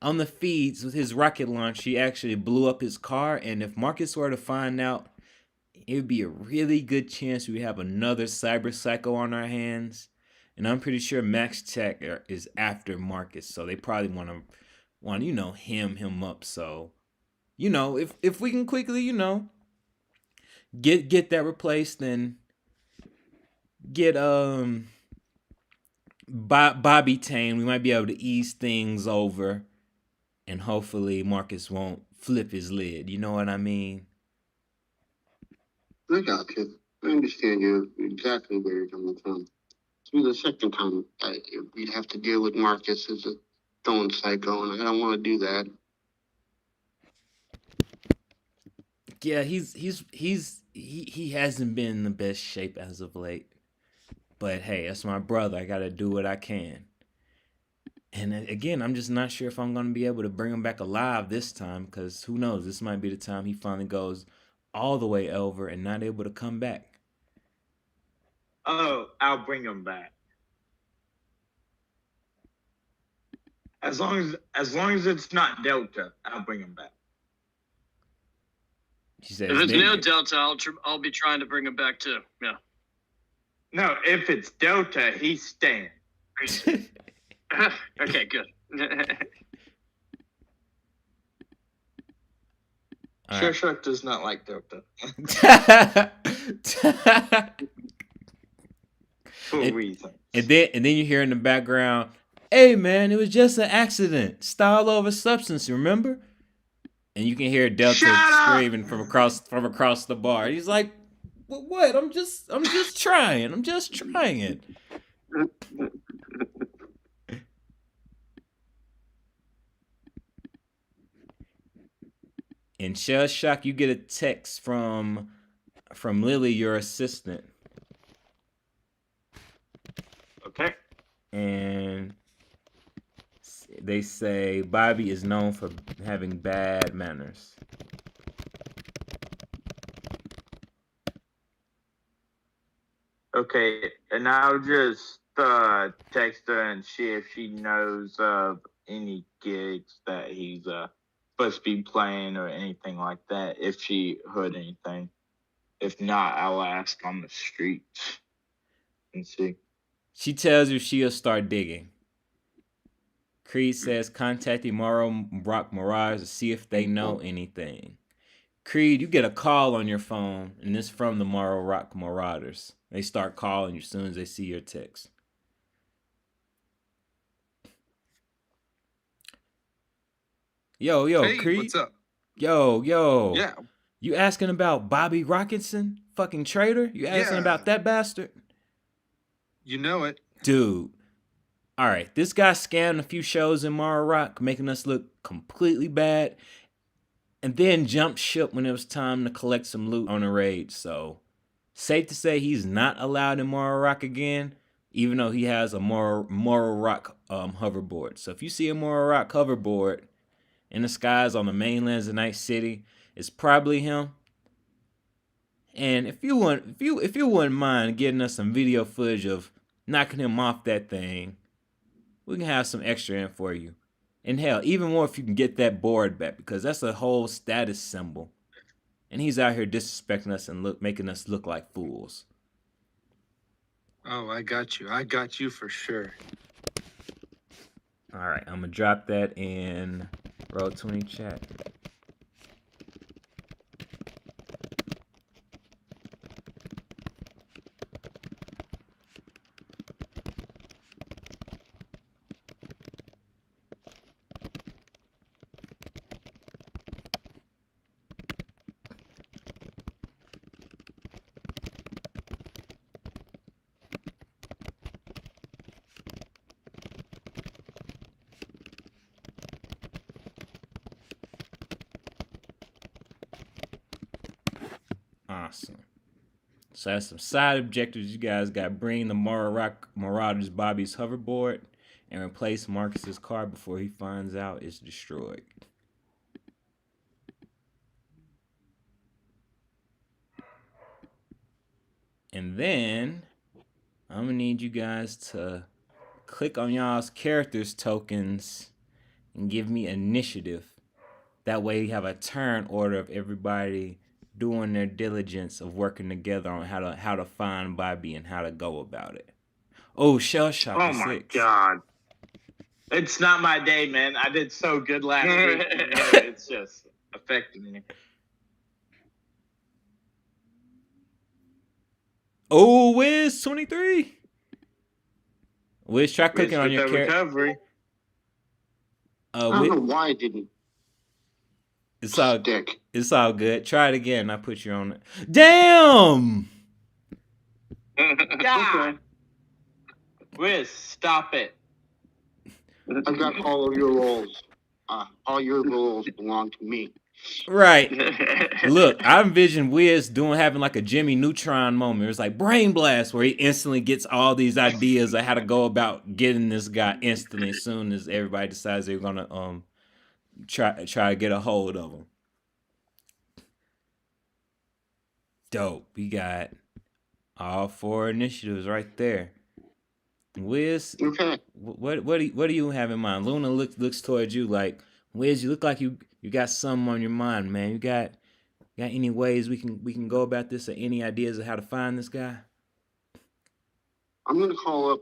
on the feeds with his rocket launch, he actually blew up his car, and if Marcus were to find out, it would be a really good chance we have another cyber psycho on our hands. And I'm pretty sure Max Tech is after Marcus, so they probably want him up. So, if we can quickly, get that replaced, then get Bobby Tane, we might be able to ease things over, and hopefully Marcus won't flip his lid. You know what I mean? I got you. I understand you exactly where you're coming from. It's the second time we'd have to deal with Marcus as a stone psycho, and I don't want to do that. Yeah, he hasn't been in the best shape as of late. But hey, that's my brother. I gotta do what I can. And again, I'm just not sure if I'm going to be able to bring him back alive this time, because who knows? This might be the time he finally goes all the way over and not able to come back. Oh, I'll bring him back. As long as it's not Delta, I'll bring him back. She says, If it's no Delta, I'll be trying to bring him back too. Yeah. No, if it's Delta, he's staying. Okay, good. Sure Shark does not like Delta. For reasons. And then you hear in the background, "Hey man, it was just an accident. Style over substance, remember?" And you can hear Delta screaming from across the bar. He's like, "What? I'm just trying. I'm just trying." In shell shock, you get a text from Lily, your assistant. Okay. And they say Bobby is known for having bad manners. Okay, and I'll just text her and see if she knows of any gigs that he's supposed to be playing or anything like that, if she heard anything. If not, I'll ask on the streets and see. She tells you she'll start digging. Creed says contact Imaro Rock Mirage to see if they know anything. Creed, you get a call on your phone, and it's from the Morrow Rock Marauders. They start calling you as soon as they see your text. Yo, Hey, Creed. what's up? Yo. Yeah. You asking about Bobby Rockinson? Fucking traitor? You asking about that bastard? You know it. Dude. Alright, this guy scammed a few shows in Morrow Rock, making us look completely bad, and then jumped ship when it was time to collect some loot on a raid, so safe to say he's not allowed in Morrow Rock again, even though he has a Morrow Rock hoverboard. So if you see a Morrow Rock hoverboard in the skies on the mainlands of Night City, it's probably him. And if you wouldn't mind getting us some video footage of knocking him off that thing, we can have some extra in for you. And hell, even more if you can get that board back, because that's a whole status symbol. And he's out here disrespecting us and making us look like fools. Oh, I got you. I got you for sure. All right, I'm gonna drop that in Roll20 chat. Awesome. So that's some side objectives you guys got. Bring the Morrow Rock Marauders Bobby's hoverboard and replace Marcus's car before he finds out it's destroyed. And then I'm gonna need you guys to click on y'all's characters tokens and give me initiative. That way you have a turn order of everybody doing their diligence of working together on how to find Bobby and how to go about it. Oh, Shell Shock. Oh my 6. God. It's not my day, man. I did so good last week. It's just affecting me. Oh, Wiz 23. Wiz, try clicking on your character. Recovery. I don't know why I didn't. It's all Stick. It's all good. Try it again. I put you on it. Damn. God. Wiz, stop it. I got all of your roles. All your roles belong to me. Right. Look, I envision Wiz having like a Jimmy Neutron moment. It was like brain blast, where he instantly gets all these ideas of how to go about getting this guy instantly as soon as everybody decides they're gonna try to get a hold of him. Dope. We got all 4 initiatives right there. Wiz, Okay. what do you have in mind? Luna looks towards you like, Wiz, you look like you got something on your mind, man. You got any ways we can go about this, or any ideas of how to find this guy? I'm gonna call up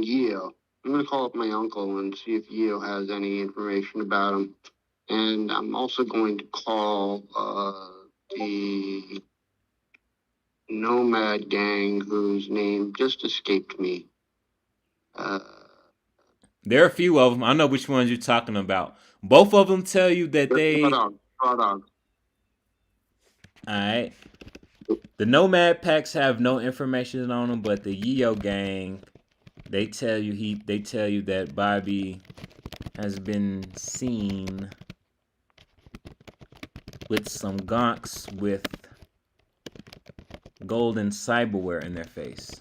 Yeo. I'm gonna call up my uncle and see if Yeo has any information about him. And I'm also going to call the Nomad gang whose name just escaped me. There are a few of them. I know which ones you're talking about. Both of them tell you that they. Raw dog. All right. The Nomad packs have no information on them, but the Yeo gang, they tell you that Bobby has been seen with some gonks with golden cyberware in their face.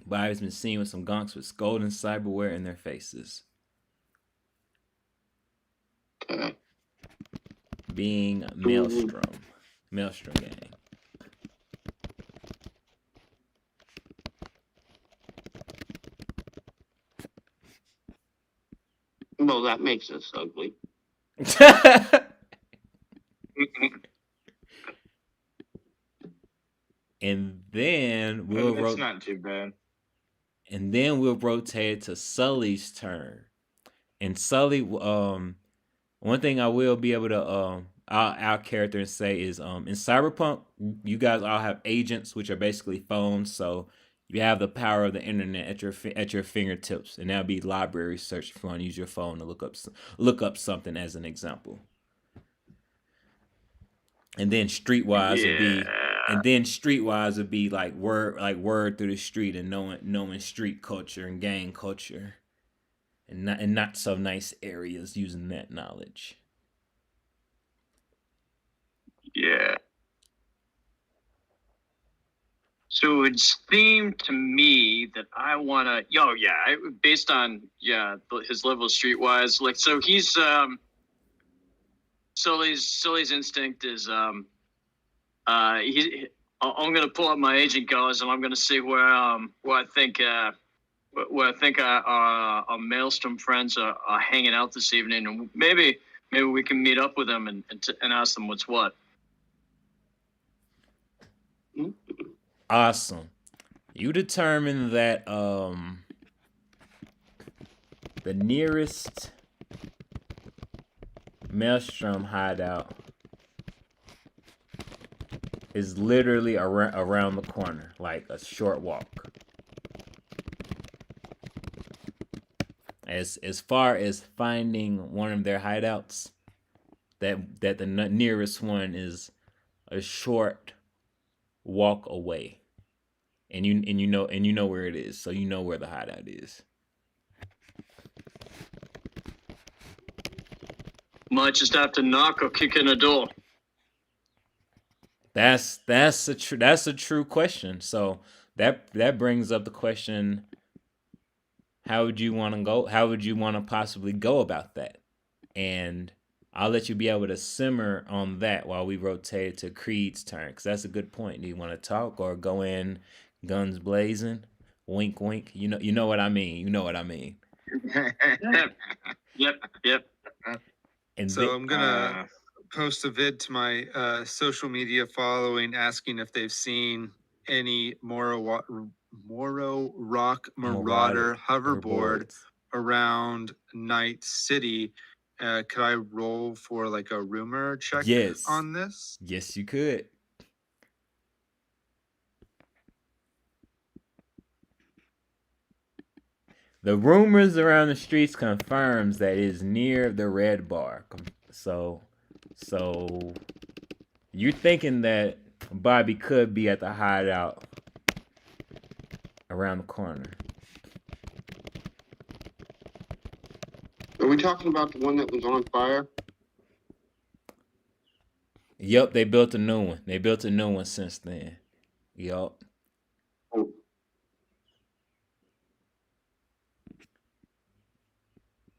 Bobby's been seen with some gonks with golden cyberware in their faces. Okay. Being Maelstrom gang. Well, that makes us ugly. And then It's not too bad. And then we'll rotate it to Sully's turn. And Sully, one thing I will be able to our character and say is in Cyberpunk, you guys all have agents, which are basically phones. So you have the power of the internet at your fingertips, and that'll be library search if you want to use your phone to look up something as an example. And then Streetwise would be like word through the street and knowing street culture and gang culture, and not so nice areas, using that knowledge. Yeah. So it's themed to me that I wanna. Based on his level of streetwise, like, so he's Sully's instinct is I'm gonna pull up my agent colors and I'm gonna see where I think our Maelstrom friends are hanging out this evening, and maybe we can meet up with them and ask them what's what. Awesome. You determine that the nearest Maelstrom hideout is literally around the corner, like a short walk. As far as finding one of their hideouts, that the nearest one is a short walk away, and you know where it is, so you know where the hideout is. Might just have to knock or kick in a door. That's a true question. So that brings up the question: how would you want to go? How would you want to possibly go about that? And I'll let you be able to simmer on that while we rotate to Creed's turn, because that's a good point. Do you want to talk or go in guns blazing? Wink, wink. You know what I mean. You know what I mean. Yep. And so I'm gonna post a vid to my social media following, asking if they've seen any Moro Rock Marauder hoverboard around Night City. Could I roll for like a rumor check on this? Yes, you could. The rumors around the streets confirms that it is near the Red Bar. So you're thinking that Bobby could be at the hideout around the corner. we talking about the one that was on fire? Yep, they built a new one. They built a new one since then. Yup. Oh,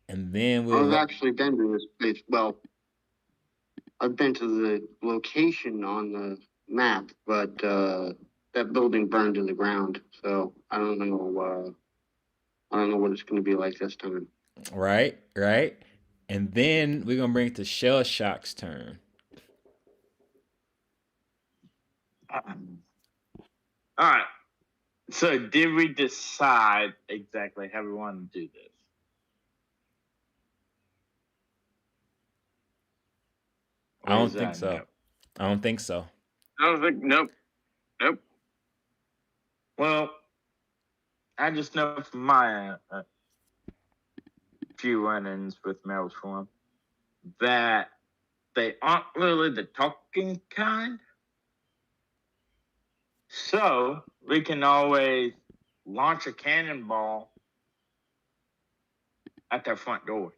And then I've actually been to this place. Well, I've been to the location on the map, but that building burned to the ground. So I don't know. I don't know what it's going to be like this time. right, right. And then we're gonna bring it to Shell Shock's turn. All right. So, did we decide exactly how we want to do this? I Or don't is think that so. no? I don't think so. I don't think. Nope. Well, I just know from my few run-ins with Maelstrom that they aren't really the talking kind. So we can always launch a cannonball at their front door,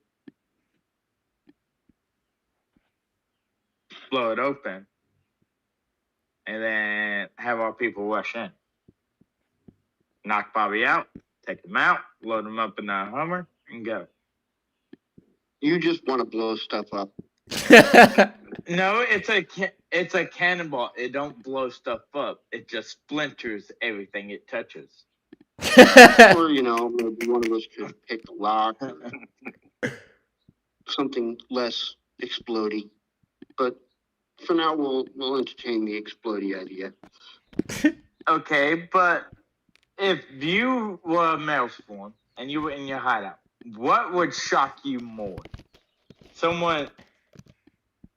blow it open, and then have our people rush in, knock Bobby out, take him out, load him up in a Hummer, and go. You just want to blow stuff up. No, it's a cannonball. It don't blow stuff up. It just splinters everything it touches. Or, maybe one of us could pick the lock or something less explodey. But for now, we'll entertain the explodey idea. Okay, but if you were a Maelstrom and you were in your hideout, what would shock you more? Someone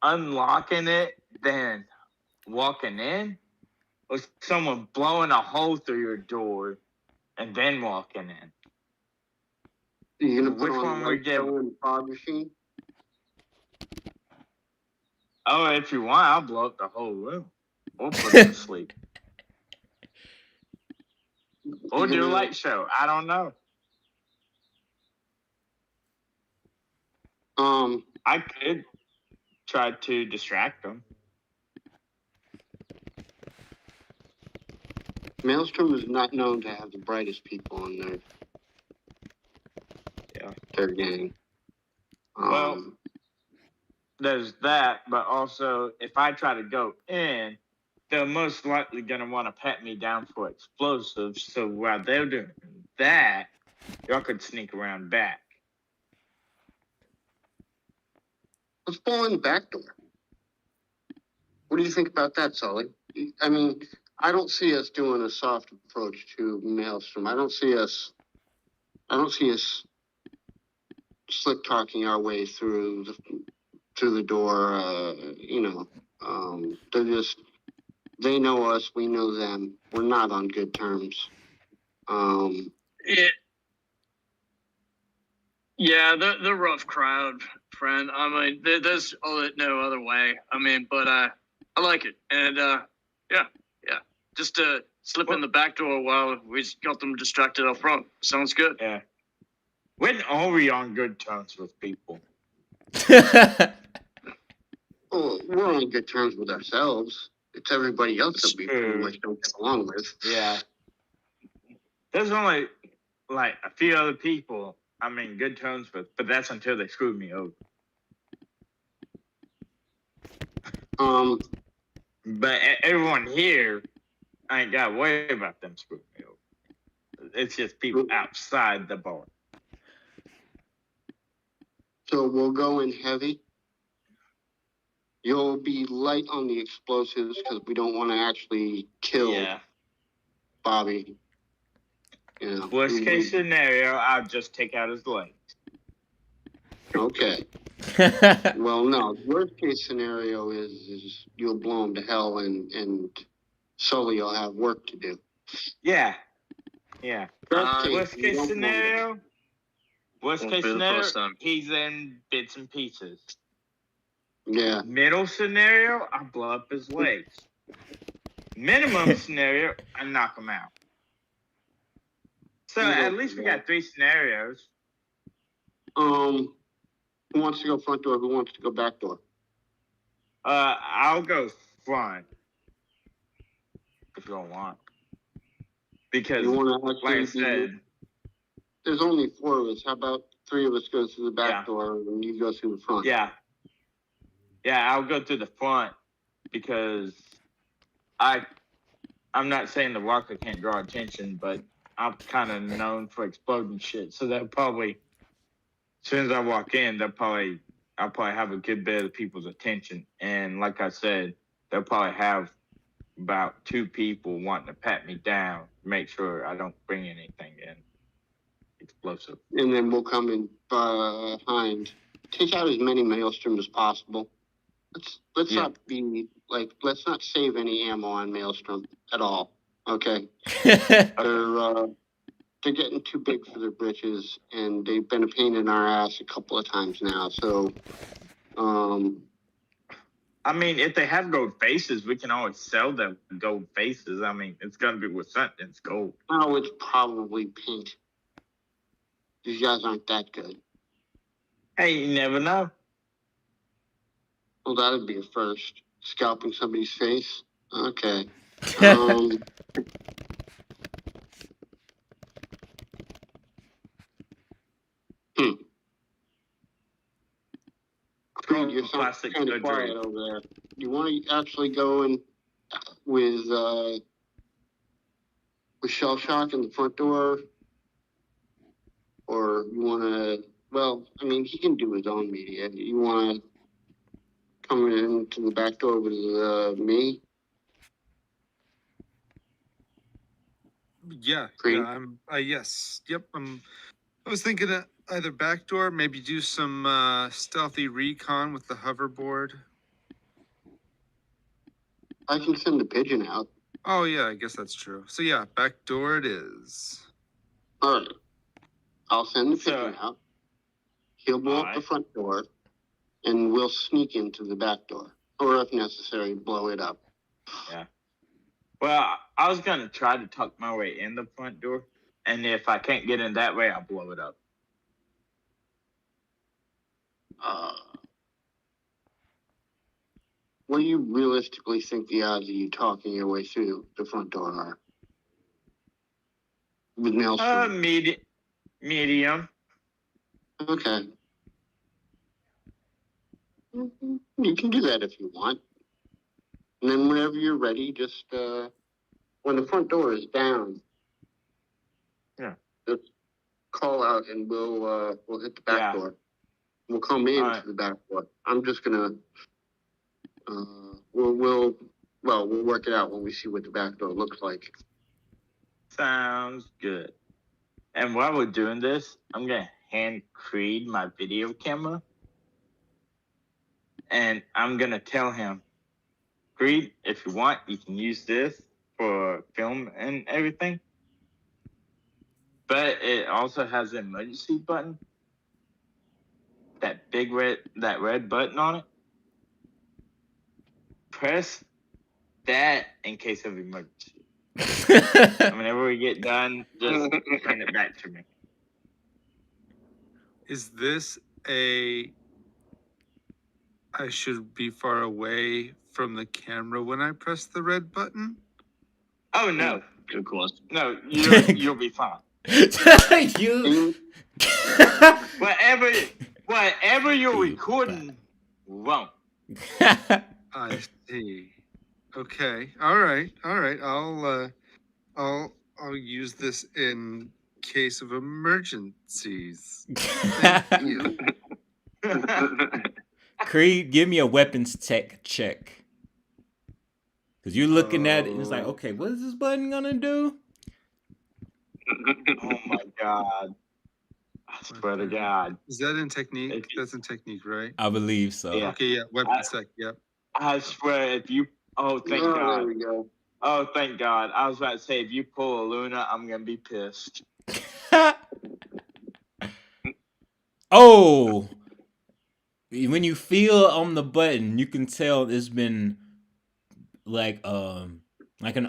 unlocking it, then walking in? Or someone blowing a hole through your door and then walking in? You gonna put Which on one the would light give? show and fog machine? Oh, if you want, I'll blow up the whole room. Or put it to sleep. Or do a light show. I don't know. I could try to distract them. Maelstrom is not known to have the brightest people on their gang. Well, there's that, but also if I try to go in, they're most likely going to want to pat me down for explosives. So while they're doing that, y'all could sneak around back. let's blow in the back door. What do you think about that, Sully? I mean, I don't see us doing a soft approach to Maelstrom. I don't see us slick talking our way through the door. They know us, we know them. We're not on good terms. Yeah, the rough crowd, friend. I mean, there's no other way. I mean, but I like it, and yeah, just slip in the back door while we got them distracted up front. Sounds good. Yeah. When are we on good terms with people? Well, we're on good terms with ourselves. It's everybody else that we pretty much don't get along with. Yeah. There's only like a few other people I'm in good terms with, but that's until they screw me over. But everyone here, I ain't got to worry about them screwing me over. It's just people outside the bar. So we'll go in heavy. You'll be light on the explosives because we don't want to actually kill Bobby. Worst case scenario, I'll just take out his legs. Okay. Well, no. Worst case scenario is you'll blow him to hell and Sully will have work to do. Yeah. Worst case scenario, he's in bits and pieces. Yeah. Middle scenario, I blow up his legs. Minimum scenario, I knock him out. So at least we got 3 scenarios. Who wants to go front door? Who wants to go back door? I'll go front if you don't want, because You want to like I actually said, there's only 4 of us. How about 3 of us go through the back Yeah. door and you go through the front? yeah, I'll go to the front because I'm not saying the walker can't draw attention, but I'm kind of known for exploding shit. So they'll probably, as soon as I walk in, I'll probably have a good bit of people's attention. And like I said, they'll probably have about 2 people wanting to pat me down, make sure I don't bring anything in explosive. And then we'll come in behind. Take out as many maelstrom as possible. Let's Yeah. not be like, let's not save any ammo on maelstrom at all. Okay. They're getting too big for their britches, and they've been a pain in our ass a couple of times now. So, I mean, if they have gold faces, we can always sell them gold faces. I mean, it's gonna be with something. It's gold. oh, it's probably paint. These guys aren't that good. Hey, you never know. Well, that'd be a first. Scalping somebody's face. Okay. Creed, you're Plastic kind of surgery. quiet over there. You want to actually go in with shell shock in the front door, or you want to? Well, I mean, he can do his own media. You want to come into the back door with me? Yeah, Creed? yeah. Yes, yep. I was thinking either back door, maybe do some stealthy recon with the hoverboard. I can send the pigeon out. Oh yeah, I guess that's true. So yeah, back door it is. All right. I'll send the pigeon out. He'll blow up the front door, and we'll sneak into the back door, or if necessary, blow it up. Yeah. Well, I was gonna try to tuck my way in the front door, and if I can't get in that way, I'll blow it up. What do you realistically think the odds of you talking your way through the front door are? With Maelstrom? Medium. Okay. You can do that if you want. And then whenever you're ready, just when the front door is down, just call out and we'll hit the back door. We'll come into the back door. I'm just gonna we'll work it out when we see what the back door looks like. Sounds good. And while we're doing this, I'm gonna hand Creed my video camera, and I'm gonna tell him, Creed, if you want, you can use this for film and everything. But it also has an emergency button. That red button on it. Press that in case of emergency. Whenever we get done, just hand it back to me. Is this I should be far away from the camera when I press the red button? Oh no. Good question. No, you'll be fine. You whatever you're recording won't. I see. Okay. All right. I'll use this in case of emergencies. Thank you. Creed, give me a weapons tech check. Because you're looking at it and it's like, okay, what is this button gonna do? Oh my god. I swear to God. Is that in technique? That's in technique, right? I believe so. Yeah. Okay, yeah, weapons tech, yep. I swear if you thank God. There we go. Oh, thank God. I was about to say, if you pull a Luna, I'm going to be pissed. Oh! When you feel on the button, you can tell it's been like an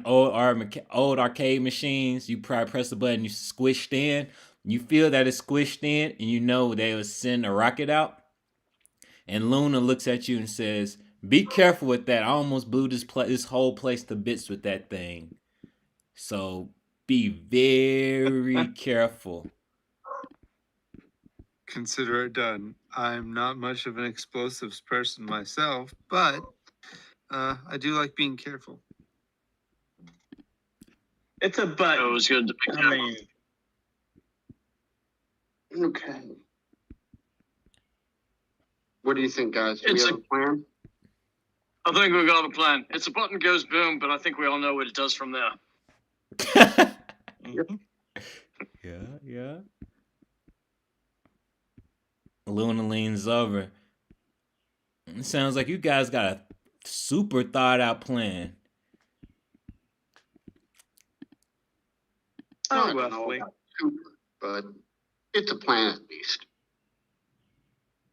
old arcade machines. You probably press the button, you squished in. You feel that it's squished in, and you know they will send a rocket out. And Luna looks at you and says, "Be careful with that. I almost blew this whole place to bits with that thing. So be very careful." Consider it done. I'm not much of an explosives person myself, but I do like being careful. It's a button. It was good to be I careful. mean, Okay. What do you think, guys? Do we It's have a plan? I think we got a plan. It's a button goes boom, but I think we all know what it does from there. mhm. Yeah. Luna leans over. It sounds like you guys got a super thought out plan. I Oh, don't know roughly. about super, but it's a plan at least.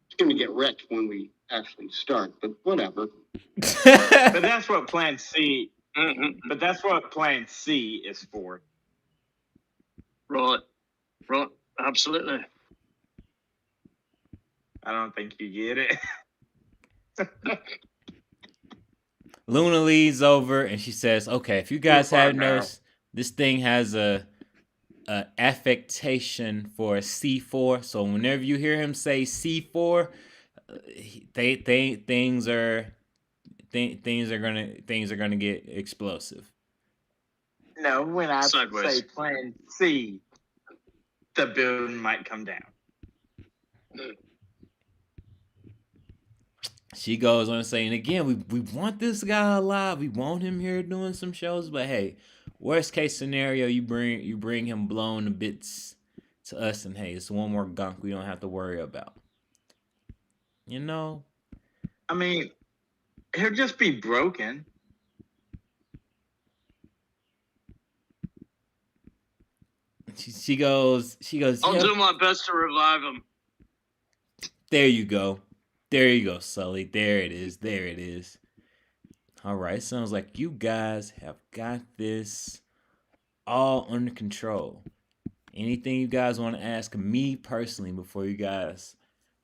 It's going to get wrecked when we actually start, but whatever. But that's what Plan C. Mhm. But that's what Plan C is for. Right. Absolutely. I don't think you get it. Luna leads over and she says, "Okay, if you guys far haven't now. noticed, this thing has a affectation for C4. So whenever you hear him say C4, things are gonna get explosive." No, when I Sideways. say Plan C, the building might come down. She goes on to say, and again, we want this guy alive. We want him here doing some shows. But hey, worst case scenario, you bring him blown to bits to us, and hey, it's one more gunk we don't have to worry about. You know? I mean, he'll just be broken. She goes, I'll "Yep, do my best to revive him. there you go. There you go, Sully. There it is. There it is. All right, sounds like you guys have got this all under control. Anything you guys want to ask me personally before you guys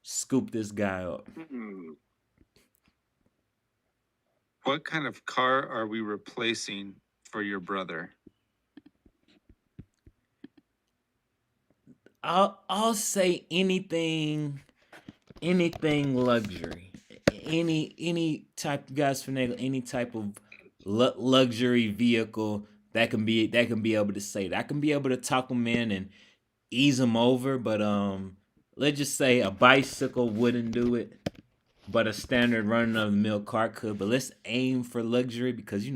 scoop this guy up?" What kind of car are we replacing for your brother? I'll say anything luxury. Any type, you guys finagle any type of luxury vehicle that can be able to say that. I can be able to talk them in and ease them over, but let's just say a bicycle wouldn't do it, but a standard run of the mill car could. But let's aim for luxury because we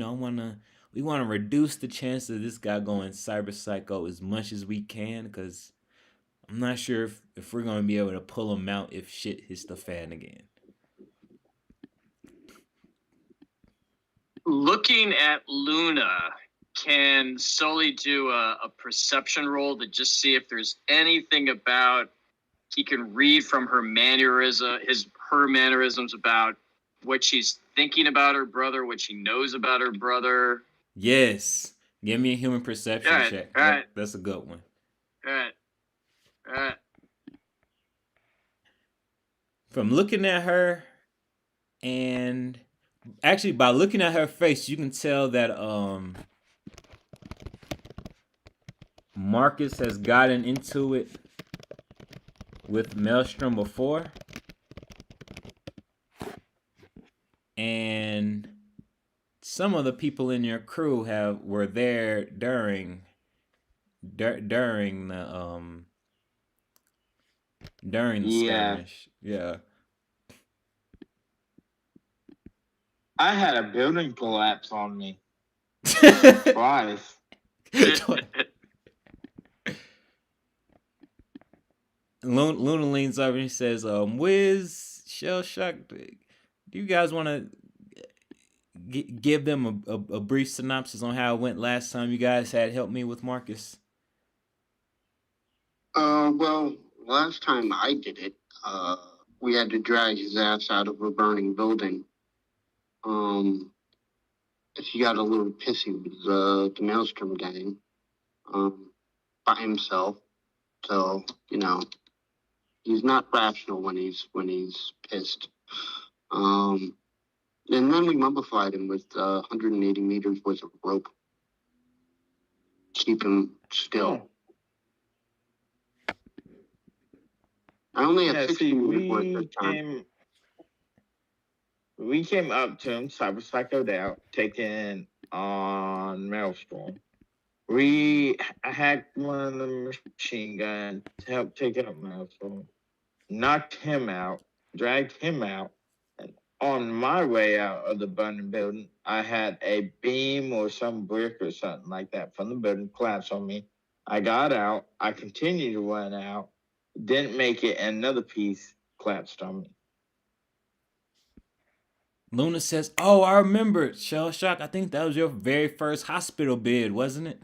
wanna reduce the chance of this guy going cyber psycho as much as we can because I'm not sure if we're gonna be able to pull him out if shit hits the fan again. Looking at Luna, can Sully do a perception roll to just see if there's anything about he can read from her mannerisms about what she's thinking about her brother, what she knows about her brother? Yes. Give me a human perception All right, check. all right. That's a good one. All right. From looking at her, and actually by looking at her face, you can tell that Marcus has gotten into it with Maelstrom before, and some of the people in your crew were there during the Yeah. skirmish. Yeah. I had a building collapse on me twice. Luna leans over and he says, Wiz, Shell Shock, do you guys want to give them a brief synopsis on how it went last time you guys had helped me with Marcus? Well, last time I did it, we had to drag his ass out of a burning building. He got a little pissy with the Maelstrom gang, by himself. So, he's not rational when he's pissed. And then we mummified him with 180 meters worth of rope. Keep him still. I only have 60 meters worth this time. We came up to him, cyber psychoed out, taken on Maelstrom. We hacked one of the machine guns to help take out Maelstrom, knocked him out, dragged him out, and on my way out of the burning building, I had a beam or some brick or something like that from the building collapse on me. I got out, I continued to run out, didn't make it, and another piece collapsed on me. Luna says, "Oh, I remember, Shell Shock. I think that was your very first hospital bid, wasn't it?"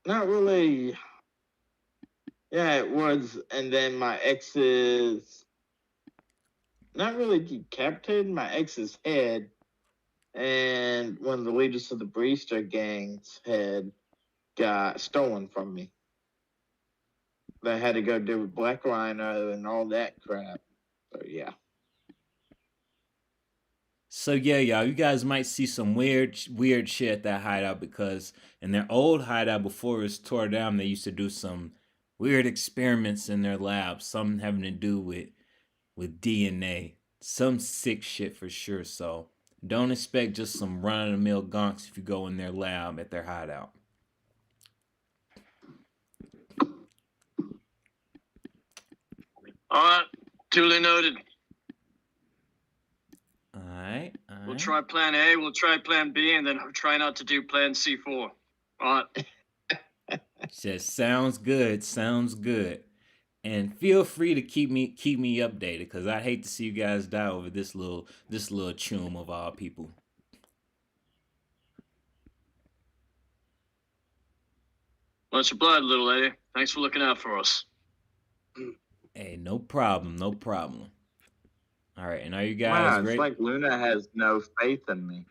Not really. Yeah, it was. And then my ex's not really decapitated my ex's head, and one of the leaders of the Breester gang's head got stolen from me. They had to go do with Black Rhino and all that crap. So yeah. So yeah, y'all, you guys might see some weird shit at that hideout because in their old hideout before it was tore down, they used to do some weird experiments in their lab, some having to do with DNA, some sick shit for sure. So don't expect just some run of the mill gonks if you go in their lab at their hideout. All right, duly noted. All right. We'll try plan A, we'll try plan B, and then try not to do plan C4. All right. Just sounds good. Sounds good. And feel free to keep me updated because I hate to see you guys die over this little chum of all people. Much obliged, little lady. Thanks for looking out for us. Hey, no problem. All right, and are you guys Wow, ready? it's like Luna has no faith in me.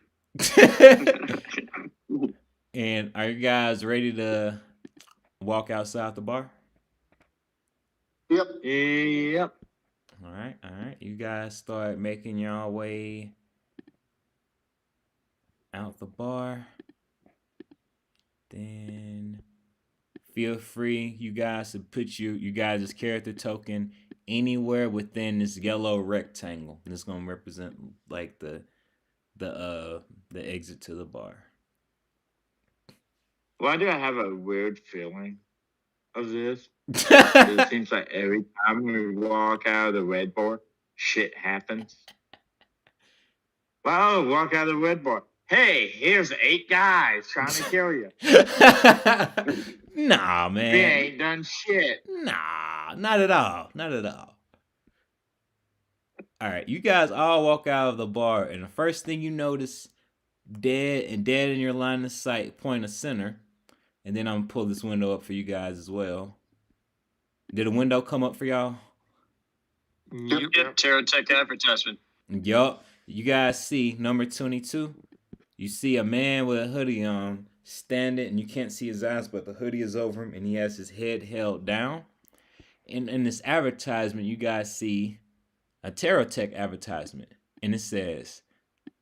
And are you guys ready to walk outside the bar? Yep. Yep. All right. You guys start making your way out the bar. Then feel free, you guys, to put you guys' character token anywhere within this yellow rectangle. And it's gonna represent like the exit to the bar. Why do I have a weird feeling of this? It seems like every time we walk out of the red bar, shit happens. Wow, walk out of the red bar. Hey, here's 8 guys trying to kill you. Nah, man. They ain't done shit. Nah, not at all. All right, you guys all walk out of the bar, and the first thing you notice, dead in your line of sight, point of center. And then I'm gonna pull this window up for you guys as well. Did a window come up for y'all? Yep. Terratech advertisement. Yup. You guys see number 22. You see a man with a hoodie on standing, and you can't see his eyes, but the hoodie is over him, and he has his head held down. In this advertisement, you guys see a Terratech advertisement, and it says,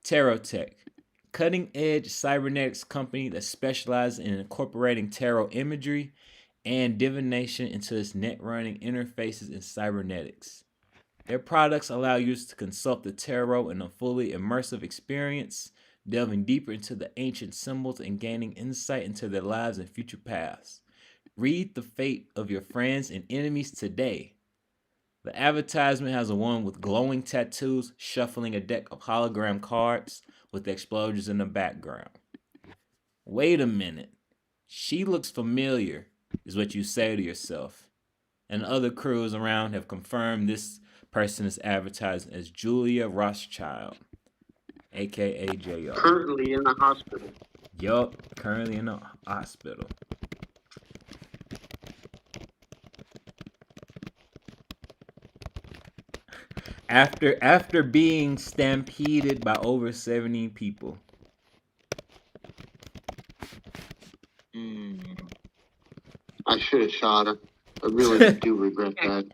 Terratech, cutting-edge cybernetics company that specializes in incorporating tarot imagery and divination into its net-running interfaces in cybernetics. Their products allow users to consult the tarot in a fully immersive experience, delving deeper into the ancient symbols and gaining insight into their lives and future paths. Read the fate of your friends and enemies today. The advertisement has a woman with glowing tattoos shuffling a deck of hologram cards with explosions in the background. Wait a minute. She looks familiar, is what you say to yourself. And other crews around have confirmed this person is advertised as Julia Rothschild, aka JR. Currently in the hospital. Yup, currently in the hospital. After being stampeded by over 70 people. I should have shot her. I really do regret that.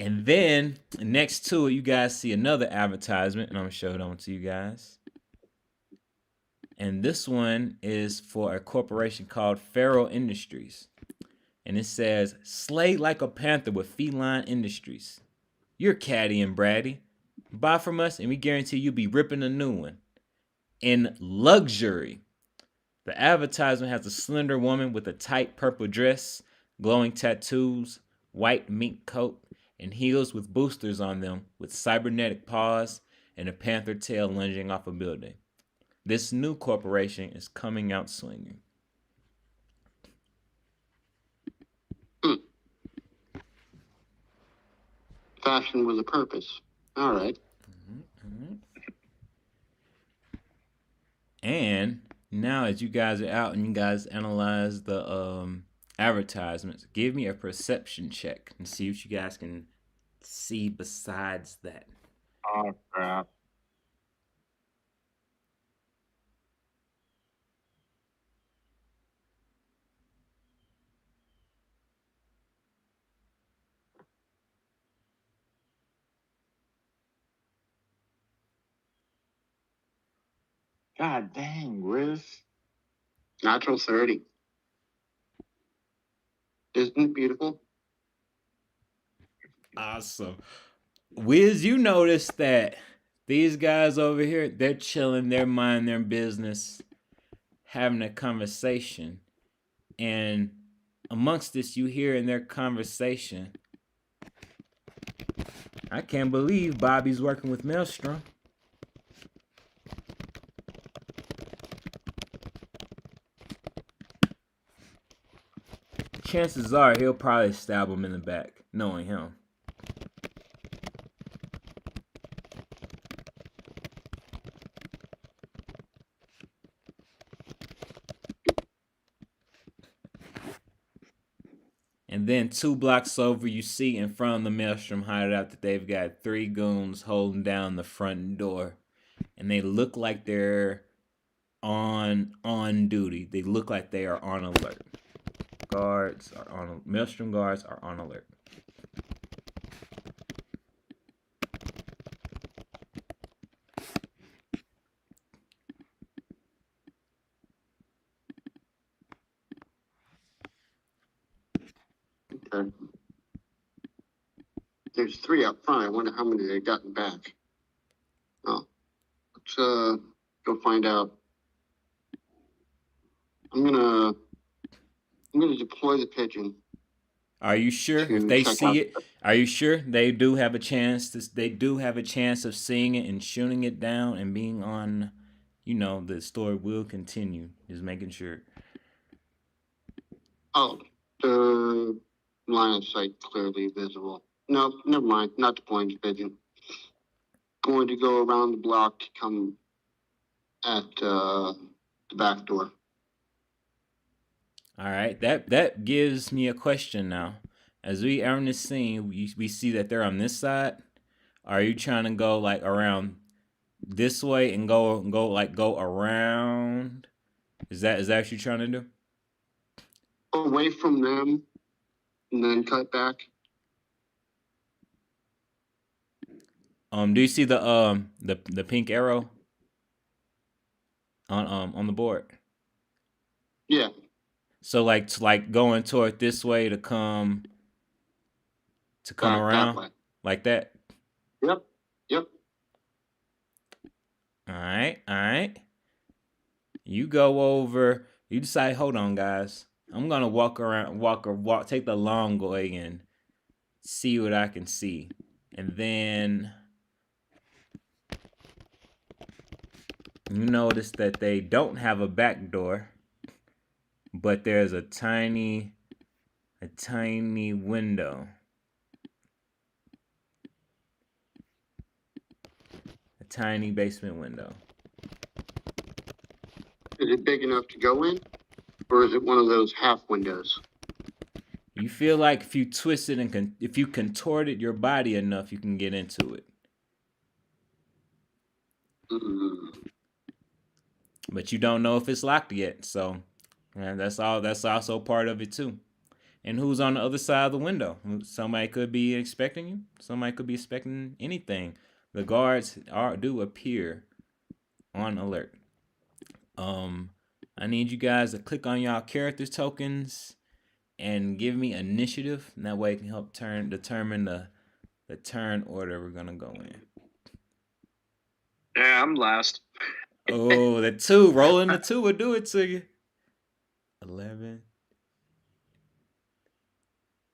And then next to it, you guys see another advertisement, and I'm gonna show it on to you guys. And this one is for a corporation called Faro Industries. And it says, "Slay like a panther with feline industries. You're catty and bratty. Buy from us, and we guarantee you'll be ripping a new one. In luxury." The advertisement has a slender woman with a tight purple dress, glowing tattoos, white mink coat, and heels with boosters on them with cybernetic paws and a panther tail lunging off a building. This new corporation is coming out swinging. Fashion with a purpose. All right. And now, as you guys are out and you guys analyze the advertisements, give me a perception check and see what you guys can see besides that. Oh crap. God dang, Riz. Natural 30. Isn't it beautiful? Awesome. Wiz, you notice that these guys over here, they're chilling, they're minding their business, having a conversation. And amongst this, you hear in their conversation, "I can't believe Bobby's working with Maelstrom." Chances are he'll probably stab him in the back, knowing him. And then 2 blocks over, you see in front of the Maelstrom hideout that they've got 3 goons holding down the front door. And they look like they're on duty. They look like they are on alert. Maelstrom guards are on alert. Okay. There's 3 up front. I wonder how many they've gotten back. Oh, let's go find out. I'm gonna deploy the pigeon. Are you sure if they see it? Are you sure they do have a chance? They do have a chance of seeing it and shooting it down and being on. The story will continue. Just making sure. Oh, the line of sight clearly visible. No, never mind. Not deploying the pigeon. Going to go around the block to come at the back door. All right, that gives me a question now. As we are in this scene, we see that they're on this side. Are you trying to go like around this way and go around? Is that what you're trying to do? Away from them, and then cut back. Do you see the pink arrow on the board? Yeah. So like going toward this way to come around that way. Like that. Yep. All right. You go over. You decide. Hold on, guys. I'm gonna walk, take the long way and see what I can see, and then you notice that they don't have a back door, but there's a tiny window. A tiny basement window. Is it big enough to go in? Or is it one of those half windows? You feel like if you twist it and if you contorted your body enough, you can get into it. But you don't know if it's locked yet, so that's also part of it too. and who's on the other side of the window. Somebody could be expecting you. Somebody could be expecting anything. The guards do appear on alert. I need you guys to click on y'all character tokens and give me initiative. And that way it can help determine the turn order we're gonna go in. Yeah, I'm last. Oh, the 2. Rolling the 2 will do it to you. 11.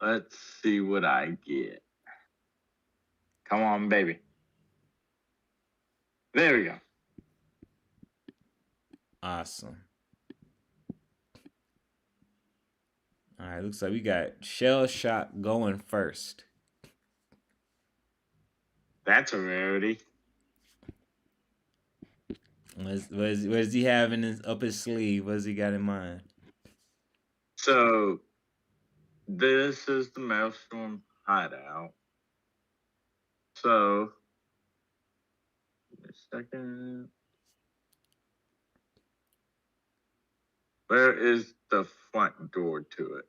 Let's see what I get. Come on, baby. There we go. Awesome. All right, looks like we got Shell Shock going first. That's a rarity. What does he have up his sleeve? What does he got in mind? So, this is the Maelstrom hideout. So, a second. Where is the front door to it?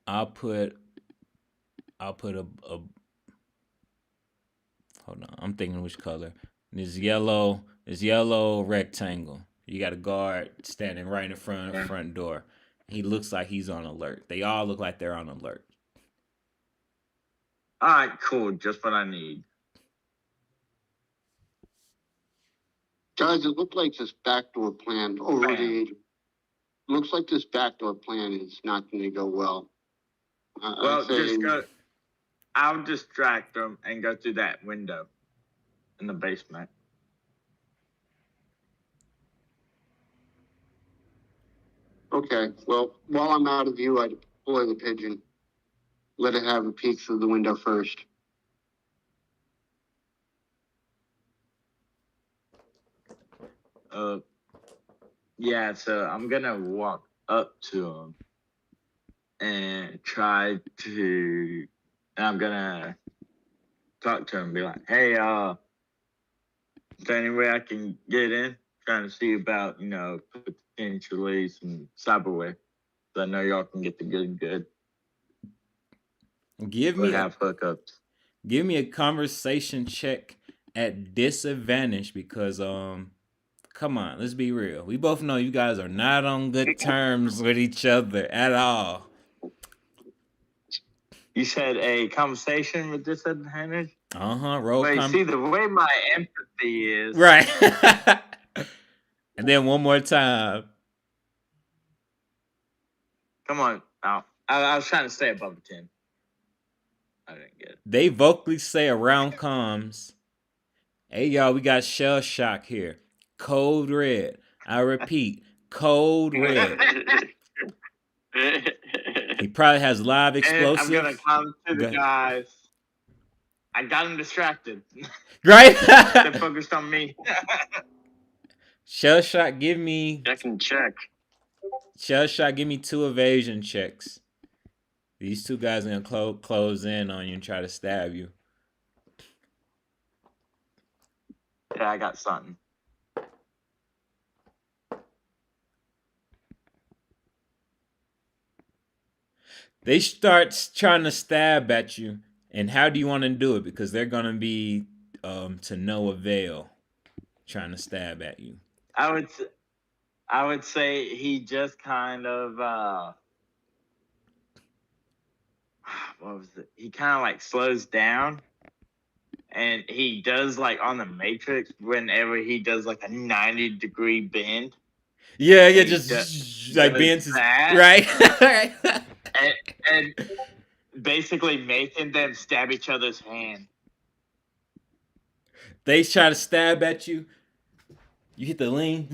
I'll put a hold on. I'm thinking which color. This yellow rectangle. You got a guard standing right in front of the front door. He looks like he's on alert. They all look like they're on alert. All right, cool. Just what I need. Guys, it looked like this backdoor plan looks like this backdoor plan is not going to go well. Well, just go. I'll distract them and go through that window in the basement. Okay. Well, while I'm out of view, I'd deploy the pigeon. Let it have a peek through the window first. Yeah, so I'm gonna walk up to him and I'm gonna talk to him and be like, hey, is there any way I can get in? Trying to see about, potentially some cyberware. So I know y'all can get the good. Give me have hookups. Give me a conversation check at disadvantage because come on, let's be real. We both know you guys are not on good terms with each other at all. You said a conversation with disadvantage? Roll. Wait, see the way my empathy is. Right. And then one more time. Come on. I was trying to stay above the 10. I didn't get it. They vocally say around comms, hey, y'all, we got Shell Shock here. Code Red. I repeat, Code Red. He probably has live explosives. And I'm going to come to the guys. I got him distracted. Right? They're focused on me. Shell Shock, give me... I can check. Shell Shock, give me 2 evasion checks. These 2 guys are going to close in on you and try to stab you. Yeah, I got something. They start trying to stab at you. And how do you want to do it? Because they're going to be to no avail trying to stab at you. I would say he just kind of what was it? He kind of like slows down, and he does like on the Matrix whenever he does like a 90-degree bend. Yeah, just like bends his right. and basically making them stab each other's hand. They try to stab at you. You hit the lean,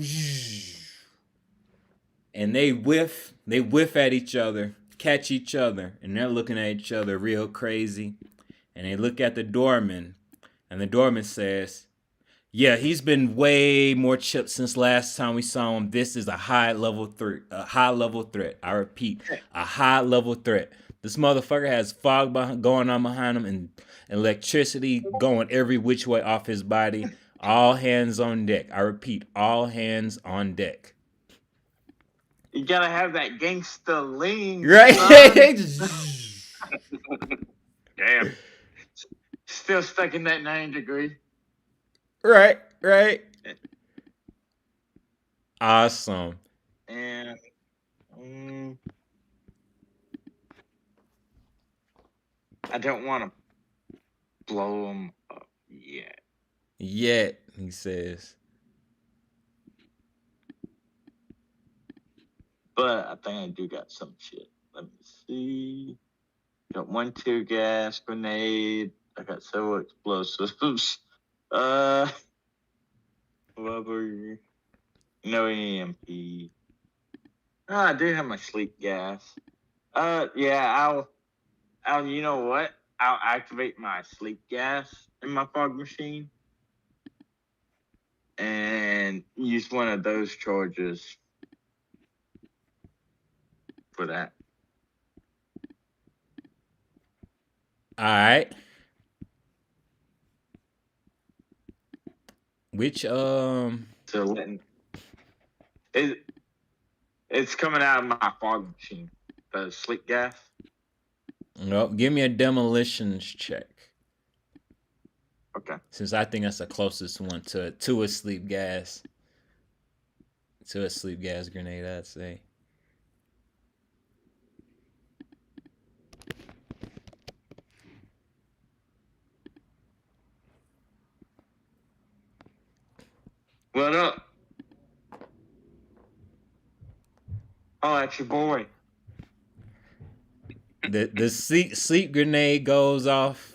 and they whiff at each other, catch each other, and they're looking at each other real crazy. And they look at the doorman, and the doorman says, yeah, he's been way more chipped since last time we saw him. This is a high-level threat. I repeat, a high-level threat. This motherfucker has fog going on behind him and electricity going every which way off his body. All hands on deck. I repeat, all hands on deck. You gotta have that gangsta lean, Right? son. Damn. Still stuck in that 90 degree. Right. Awesome. And I don't want to blow them up yet. Yet, he says. But I think I do got some shit. Let me see. Got 1 tear gas grenade. I got several explosives. Rubber. No EMP. Oh, I do have my sleep gas. Yeah, I'll. You know what? I'll activate my sleep gas in my fog machine and use one of those charges for that. All right. Which So it's coming out of my fog machine. The sleep gas. no, give me a demolitions check. Okay. Since I think that's the closest one to a sleep gas. To a sleep gas grenade, I'd say. What up? Oh, that's your boy. The sleep grenade goes off,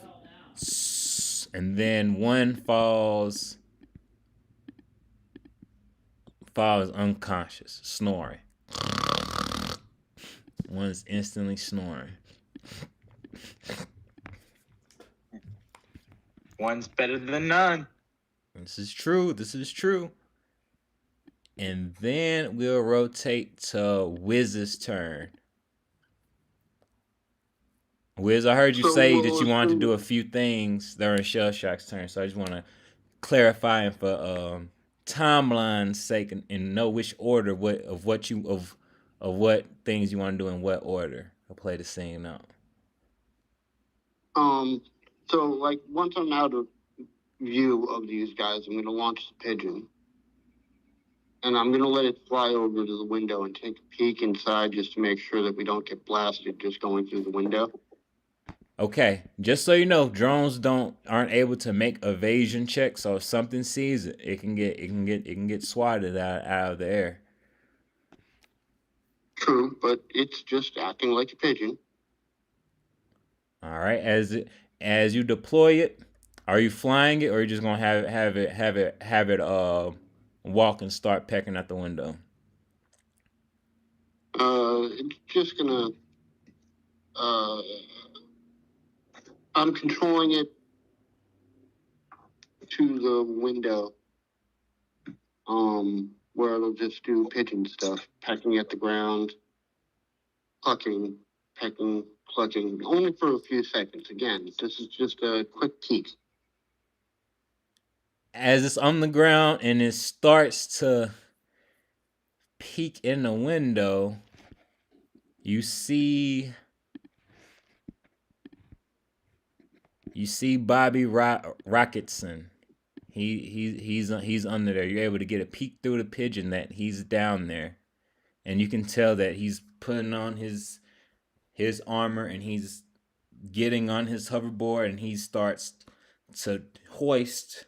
and then one falls unconscious, snoring. One's instantly snoring. One's better than none. This is true. And then we'll rotate to Wiz's turn. Wiz, I heard you say that you wanted to do a few things during Shell Shock's turn, so I just want to clarify and for timeline's sake and know which order of what things you want to do in what order. I'll play the scene now. So like once I'm out of view of these guys, I'm gonna launch the pigeon. And I'm gonna let it fly over to the window and take a peek inside just to make sure that we don't get blasted just going through the window. Okay, just so you know, drones aren't able to make evasion checks, so if something sees it, it can get swatted out of the air. True, but it's just acting like a pigeon. All right, as you deploy it, are you flying it, or are you just gonna have it walk and start pecking at the window? It's just gonna. I'm controlling it to the window. Where it'll just do pigeon stuff, pecking at the ground, clucking, pecking, clucking, only for a few seconds. Again, this is just a quick peek. As it's on the ground and it starts to peek in the window, you see Bobby Rocketson. He's under there. You're able to get a peek through the pigeon that he's down there, and you can tell that he's putting on his armor and he's getting on his hoverboard and he starts to hoist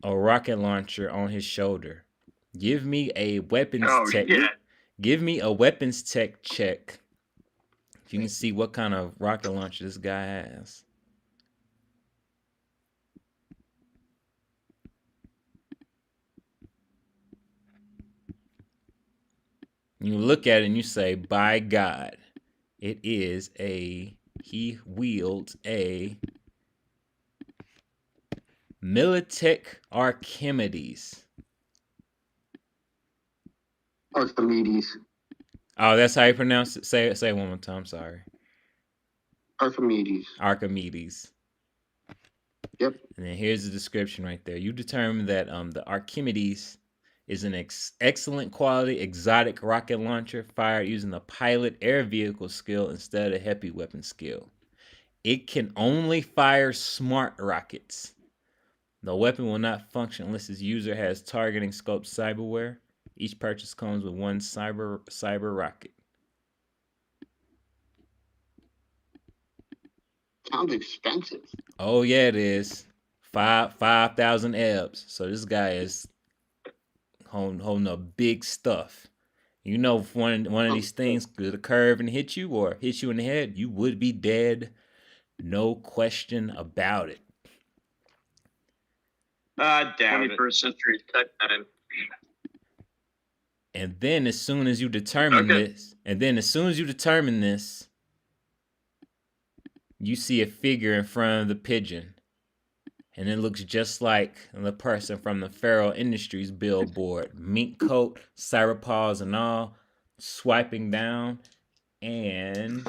a rocket launcher on his shoulder. Give me a weapons tech. Yeah. Give me a weapons tech check. You can see what kind of rocket launcher this guy has. You look at it and you say, by God, he wields a Militech Archimedes. Archimedes. Oh, that's how you pronounce it? Say it one more time, sorry. Archimedes. Yep. Yep. And then here's the description right there. You determine that the Archimedes is an excellent quality exotic rocket launcher fired using the pilot air vehicle skill instead of heavy weapon skill. It can only fire smart rockets. The weapon will not function unless its user has targeting scope cyberware. Each purchase comes with one cyber rocket. Sounds expensive. Oh yeah, it is. 5,000 ebs. So this guy is holding up big stuff. You know, if one of these things could occur and hit you or hit you in the head, you would be dead. No question about it. Damn it. 21st century tech time. And then as soon as you determine this, you see a figure in front of the pigeon. And it looks just like the person from the Farrell Industries billboard. Mink coat, cyberpaws and all, swiping down and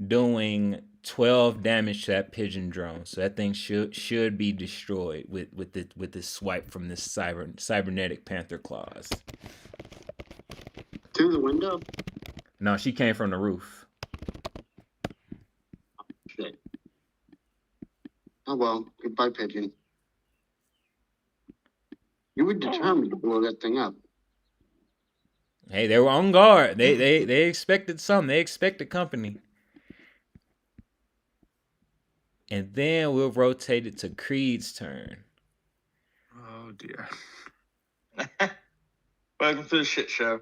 doing 12 damage to that pigeon drone. So that thing should be destroyed with this swipe from this cybernetic panther claws. Through the window? No, she came from the roof. Shit. Oh well, goodbye, pigeon. You were determined to blow that thing up. Hey, they were on guard. They expected something. They expected company. And then we'll rotate it to Creed's turn. Oh dear. Welcome to the shit show.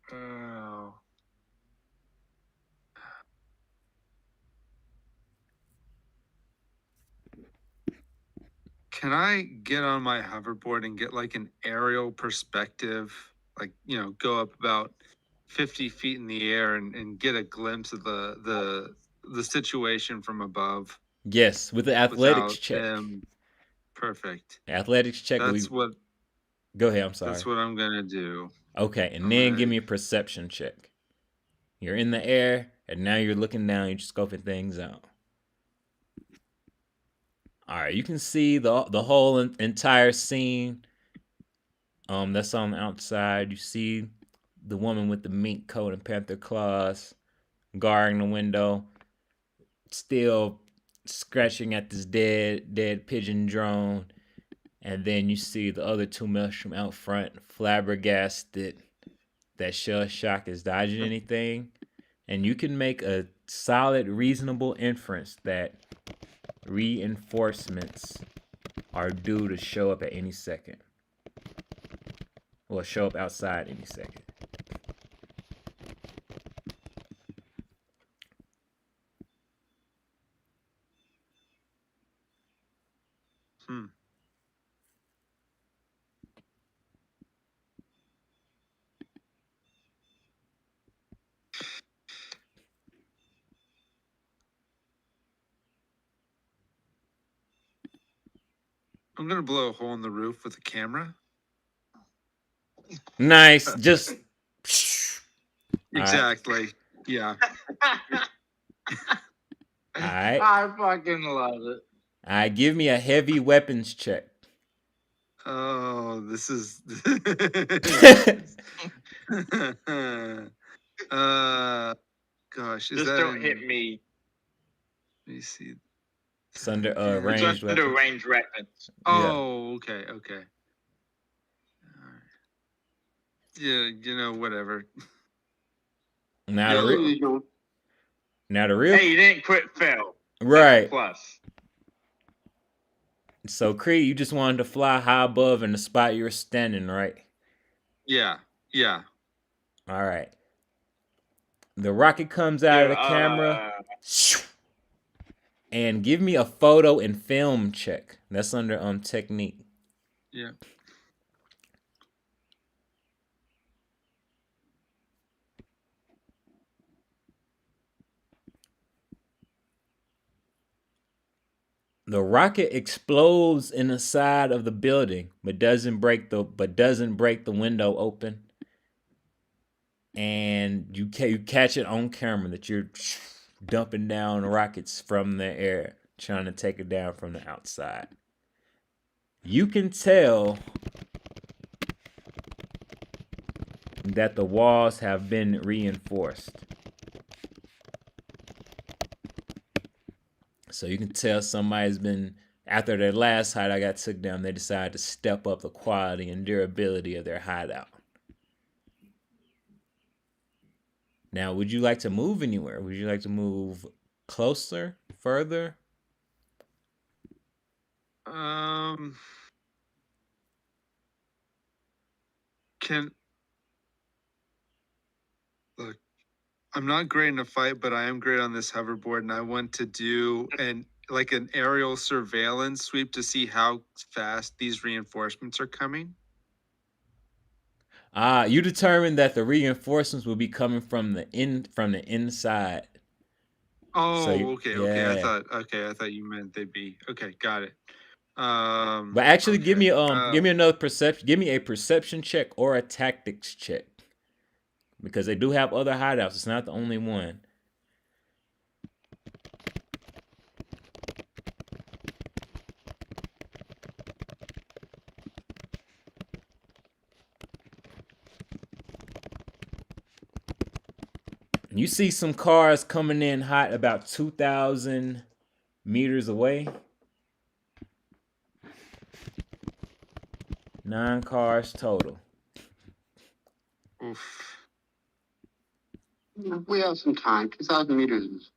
Oh. Can I get on my hoverboard and get like an aerial perspective? Like, go up about 50 feet in the air and get a glimpse of the situation from above. Yes, with the athletics check. Perfect. Athletics check. That's what. Go ahead. I'm sorry. That's what I'm gonna do. Okay, and then give me a perception check. You're in the air, and now you're looking down. You're scoping things out. All right, you can see the whole entire scene. That's on the outside. You see the woman with the mink coat and panther claws guarding the window, still scratching at this dead pigeon drone. And then you see the other two males from out front, flabbergasted that Shell Shock is dodging anything. And you can make a solid, reasonable inference that reinforcements are due to show up at any second. Or show up outside any second. I'm gonna blow a hole in the roof with a camera. Nice. Just exactly. Right. Yeah. All right. I fucking love it. All right, give me a heavy weapons check. Oh, this is. Gosh, is Just that don't hit me. Let me see. It's under It's ranged under weapons. ranged weapons. Oh, okay. Yeah, whatever. Now the real. Hey, you didn't quit fail. Right. Plus. So Creed, you just wanted to fly high above in the spot you were standing, right? Yeah. All right. The rocket comes out of the camera. And give me a photo and film check. That's under technique. Yeah. The rocket explodes in the side of the building, but doesn't break the window open. and you catch it on camera that you're dumping down rockets from the air, trying to take it down from the outside. You can tell that the walls have been reinforced. So you can tell somebody's been, after their last hideout got took down, they decided to step up the quality and durability of their hideout. Now, would you like to move anywhere? Would you like to move closer, further? Look, I'm not great in a fight, but I am great on this hoverboard, and I want to do an aerial surveillance sweep to see how fast these reinforcements are coming. You determined that the reinforcements will be coming from the inside. Oh, okay. I thought you meant they'd be okay. Got it. But actually, give me another perception. Give me a perception check or a tactics check, because they do have other hideouts. It's not the only one. You see some cars coming in hot about 2,000 meters away. 9 cars total. Oof. We have some time. 2,000 meters is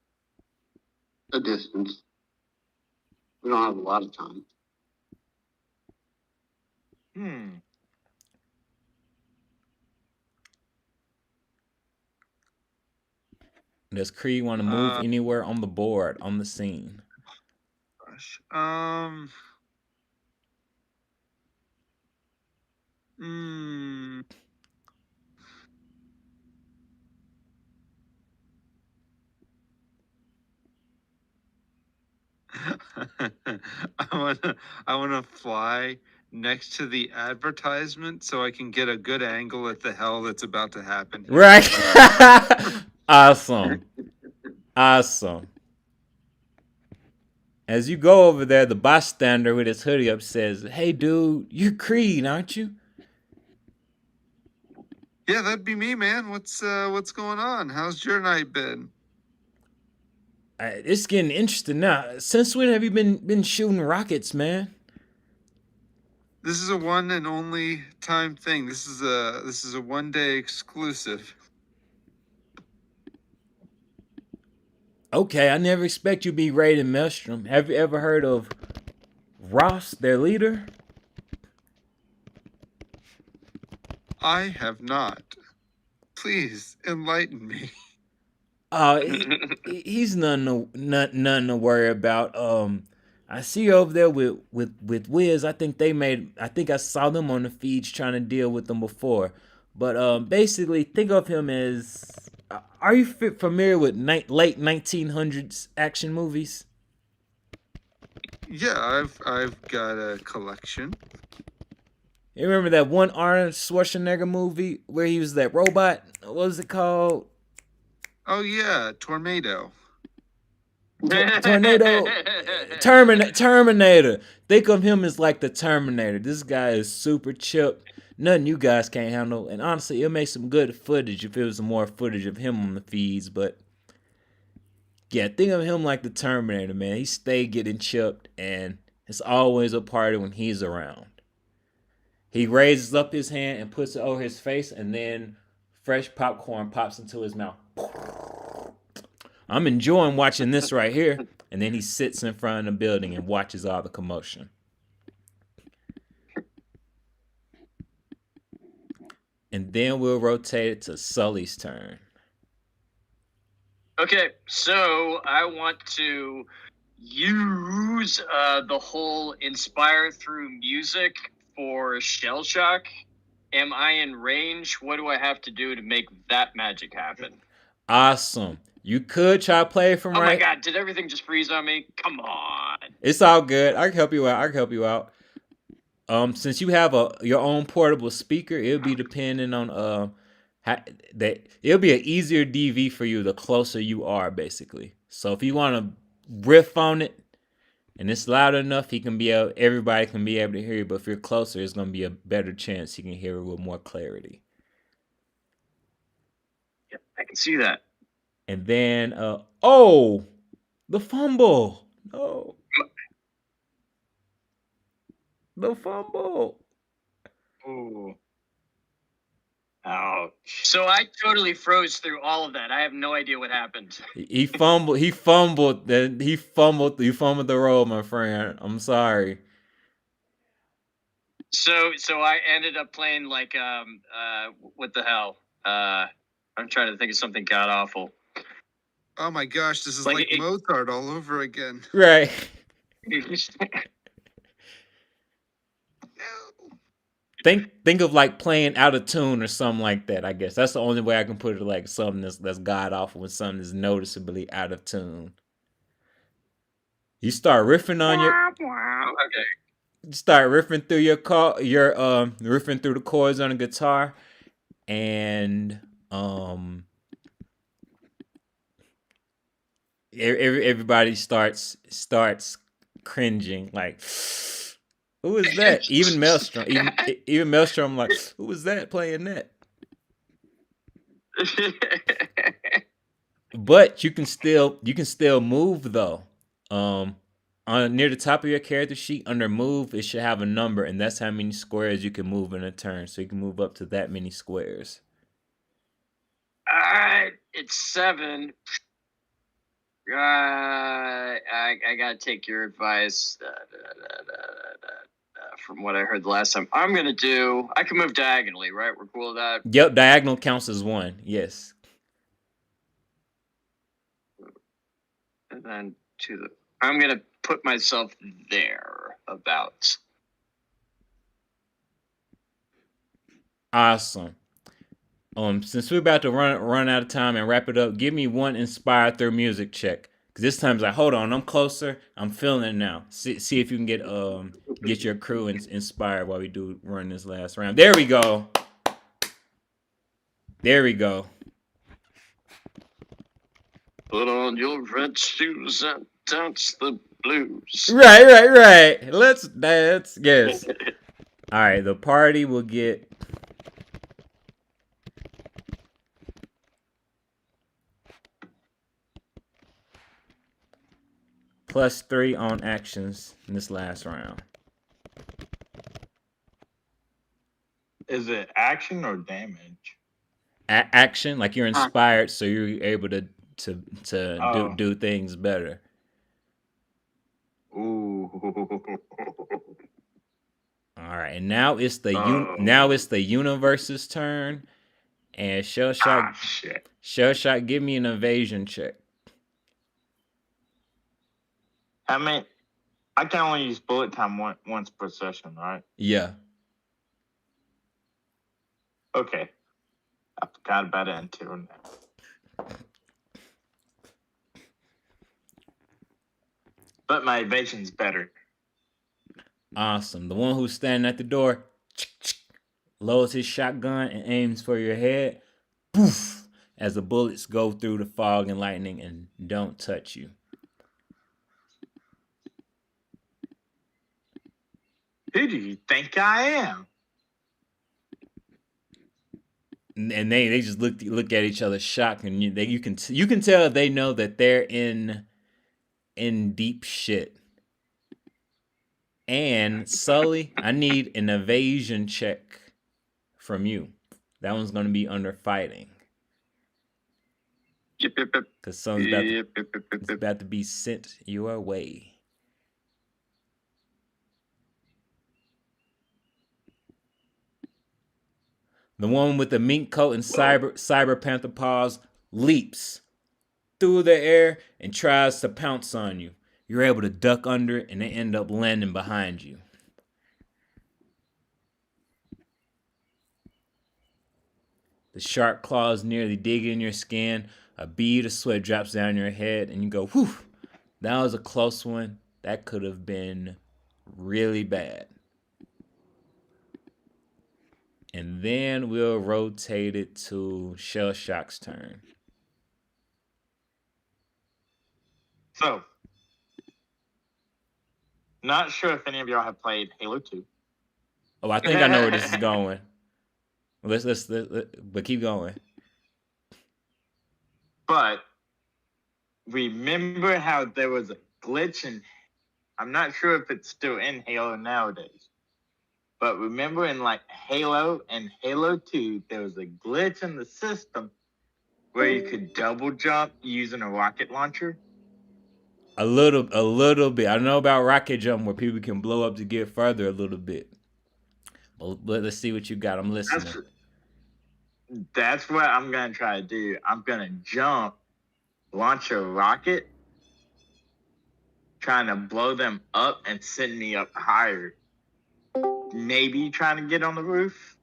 a distance. We don't have a lot of time. Does Creed want to move anywhere on the board, on the scene? Gosh. I wanna fly next to the advertisement so I can get a good angle at the hell that's about to happen here. Right. Awesome. As you go over there, the bystander with his hoodie up says, "Hey, dude, you're Creed, aren't you?" Yeah, that'd be me, man. What's going on? How's your night been? It's getting interesting now. Since when have you been shooting rockets, man? This is a one and only time thing. This is a 1-day exclusive. Okay, I never expect you to be raiding Maelstrom. Have you ever heard of Ross, their leader? I have not. Please enlighten me. He's nothing to worry about. I see you over there with Wiz. I think I saw them on the feeds trying to deal with them before. But basically, think of him as. Are you familiar with late 1900s action movies? Yeah, I've got a collection. You remember that one Arnold Schwarzenegger movie where he was that robot? What was it called? Oh yeah, Tornado. Tornado. Terminator. Think of him as like the Terminator. This guy is super chip. Nothing you guys can't handle. And honestly, it'll make some good footage if it was some more footage of him on the feeds. But yeah, think of him like the Terminator, man. He stay getting chipped, and it's always a party when he's around. He raises up his hand and puts it over his face, and then fresh popcorn pops into his mouth. I'm enjoying watching this right here. And then he sits in front of the building and watches all the commotion. And then we'll rotate it to Sully's turn. Okay, so I want to use the whole inspire through music for shell shock. Am I in range? What do I have to do to make that magic happen? Awesome. You could try to play from right. Oh my god, did everything just freeze on me? Come on. It's all good. I can help you out. Since you have your own portable speaker, it'll be depending on That it'll be an easier DV for you the closer you are, basically. So if you want to riff on it and it's loud enough, everybody can be able to hear you. But if you're closer, it's gonna be a better chance he can hear it with more clarity. Yeah, I can see that. And then, the fumble. No, the fumble. Ooh. Ouch. So I totally froze through all of that. I have no idea what happened. He fumbled. He fumbled. He fumbled. You fumbled the roll, my friend. I'm sorry. So I ended up playing like what the hell? I'm trying to think of something god awful. Oh my gosh, this is like Mozart all over again. Right. Think of like playing out of tune or something like that. I guess that's the only way I can put it. Like something that's god awful when something is noticeably out of tune. You start riffing on your. Okay. You start riffing through riffing through the chords on a guitar, and everybody starts cringing like. Who is that? Even Maelstrom. Even Maelstrom, like, who was that playing that? But you can still move though. On near the top of your character sheet under move, it should have a number, and that's how many squares you can move in a turn. So you can move up to that many squares. All right, it's 7. I gotta take your advice. From what I heard the last time, I can move diagonally, right? We're cool with that. Yep, diagonal counts as 1. Yes. And then I'm gonna put myself there about. Awesome. Since we're about to run out of time and wrap it up, give me one inspired through music check. Cause this time it's like, hold on, I'm closer. I'm feeling it now. See if you can get your crew inspired while we do run this last round. There we go. There we go. Put on your red shoes and dance the blues. Right. Let's dance. Yes. All right. The party will get. +3 on actions in this last round. Is it action or damage? Action, like you're inspired, so you're able to do things better. Ooh. All right, and now it's the universe's turn, and Shell Shot, give me an evasion check. I mean, I can only use bullet time once per session, right? Yeah. Okay. I forgot about it until now. But my evasion's better. Awesome. The one who's standing at the door loads his shotgun and aims for your head. Poof! As the bullets go through the fog and lightning and don't touch you. Who do you think I am? And they just look at each other shocked, and you can tell they know that they're in deep shit. And Sully, I need an evasion check from you. That one's gonna be under fighting. Because something's about to be sent your way. The one with the mink coat and cyber panther paws leaps through the air and tries to pounce on you. You're able to duck under it, and they end up landing behind you. The sharp claws nearly dig in your skin. A bead of sweat drops down your head, and you go, whew, that was a close one. That could have been really bad. And then we'll rotate it to Shell Shock's turn. So, not sure if any of y'all have played Halo 2. Oh, I think I know where this is going. Let's but keep going. But remember how there was a glitch in, I'm not sure if it's still in Halo nowadays, but remember in like Halo and Halo 2, there was a glitch in the system where you could double jump using a rocket launcher? A little bit. I know about rocket jump where people can blow up to get further a little bit. But let's see what you got. I'm listening. That's what I'm gonna try to do. I'm gonna jump, launch a rocket, trying to blow them up and send me up higher. Maybe trying to get on the roof.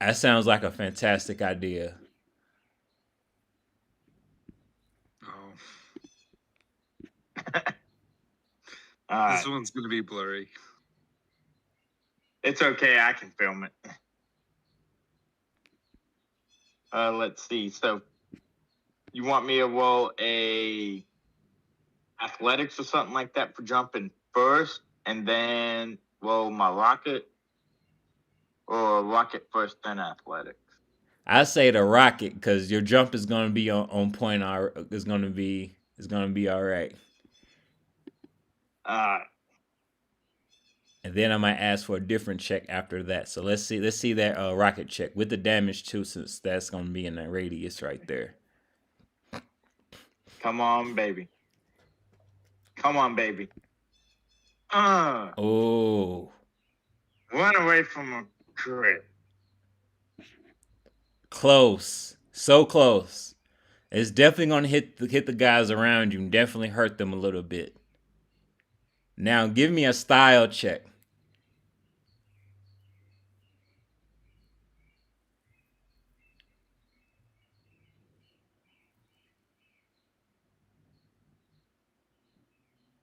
That sounds like a fantastic idea. Oh, All this right. one's gonna be blurry. It's okay. I can film it. Let's see. So, you want me to roll a athletics or something like that for jumping first, and then roll my rocket, or rocket first, then athletics? I say the rocket because your jump is gonna be on point. It's gonna be all right. And then I might ask for a different check after that. So let's see that rocket check with the damage too, since that's gonna be in that radius right there. Come on, baby. Come on, baby. Oh, Run away from a crit. close, so close. It's definitely gonna hit the guys around you and definitely hurt them a little bit. Now give me a style check.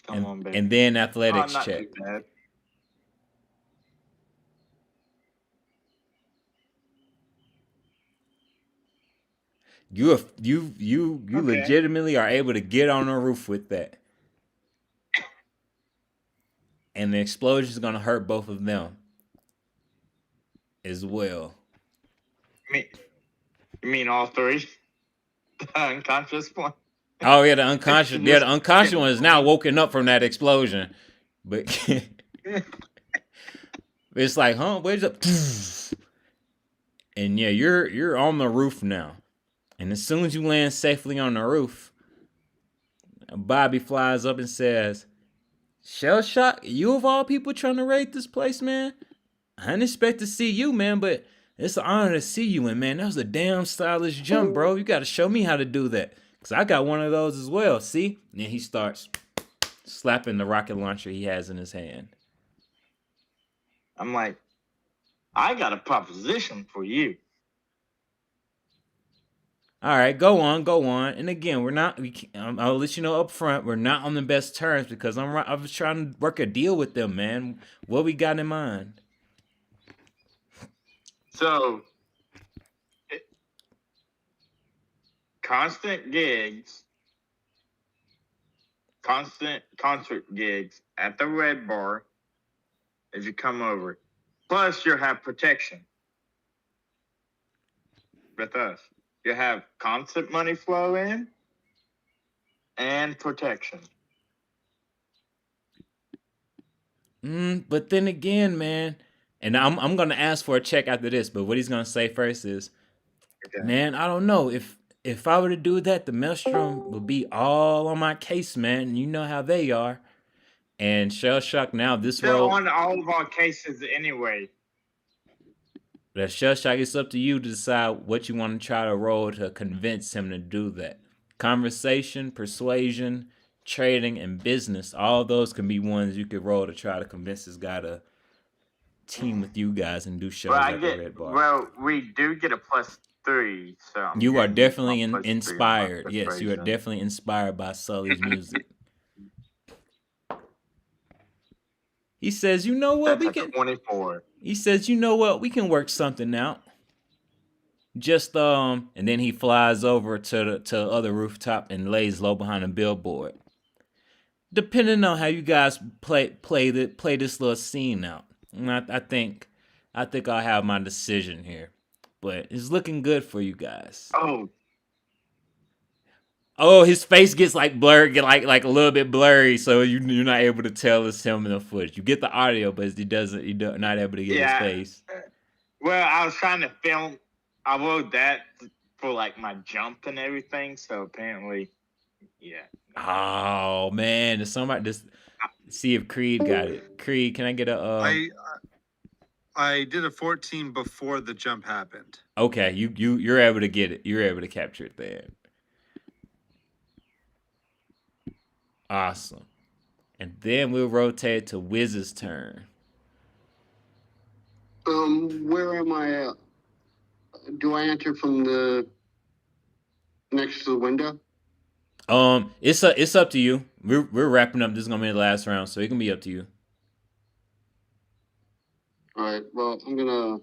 Come on, baby. And then athletics not check. too bad. You Okay. legitimately are able to get on the roof with that. And the explosion is gonna hurt both of them as well. You mean all three? The unconscious one? Oh yeah, the unconscious one is now woken up from that explosion. But it's like, huh? Where's up? And yeah, you're on the roof now. And as soon as you land safely on the roof, Bobby flies up and says, Shell Shock, you of all people trying to raid this place, man? I didn't expect to see you, man, but it's an honor to see you. And man, that was a damn stylish jump, bro. You got to show me how to do that. Because I got one of those as well, see? And then he starts slapping the rocket launcher he has in his hand. I'm like, I got a proposition for you. All right, go on. And again, I'll let you know up front, we're not on the best terms because I was trying to work a deal with them, man. What we got in mind? So, constant concert gigs at the Red Bar as you come over. Plus, you'll have protection with us. You have constant money flow in and protection. But then again, man, and I'm gonna ask for a check after this. But what he's gonna say first is, Okay. man, I don't know if I were to do that, the Maelstrom would be all on my case, man. And you know how they are. And Shell Shock now this They're role. on all of our cases anyway. The Shell Shock, it's up to you to decide what you want to try to roll to convince him to do that. Conversation, persuasion, trading, and business. All those can be ones you could roll to try to convince this guy to team with you guys and do shows at the Red Bar. Well, we do get a +3, so you are definitely inspired. Yes, you are definitely inspired by Sully's music. He says, you know what, That's 24. He says, "You know what? We can work something out." Just and then he flies over to the other rooftop and lays low behind a billboard. Depending on how you guys play this little scene out, and I think I'll have my decision here, but it's looking good for you guys. Oh, Oh, his face gets like blurred, get like a little bit blurry, so you're not able to tell it's him in the footage. You get the audio, but you're not able to get his yeah. face. Well, I was trying to film. I wrote that for like my jump and everything. So apparently, yeah. Oh man, does somebody just see if Creed got it? Creed, can I get a I did a 14 before the jump happened. Okay, you're able to get it. You're able to capture it then. Awesome. And then we'll rotate to Wiz's turn. Where am I at? Do I enter from the next to the window? It's up to you. We're wrapping up. This is gonna be the last round, so it can be up to you. All right. Well, I'm gonna.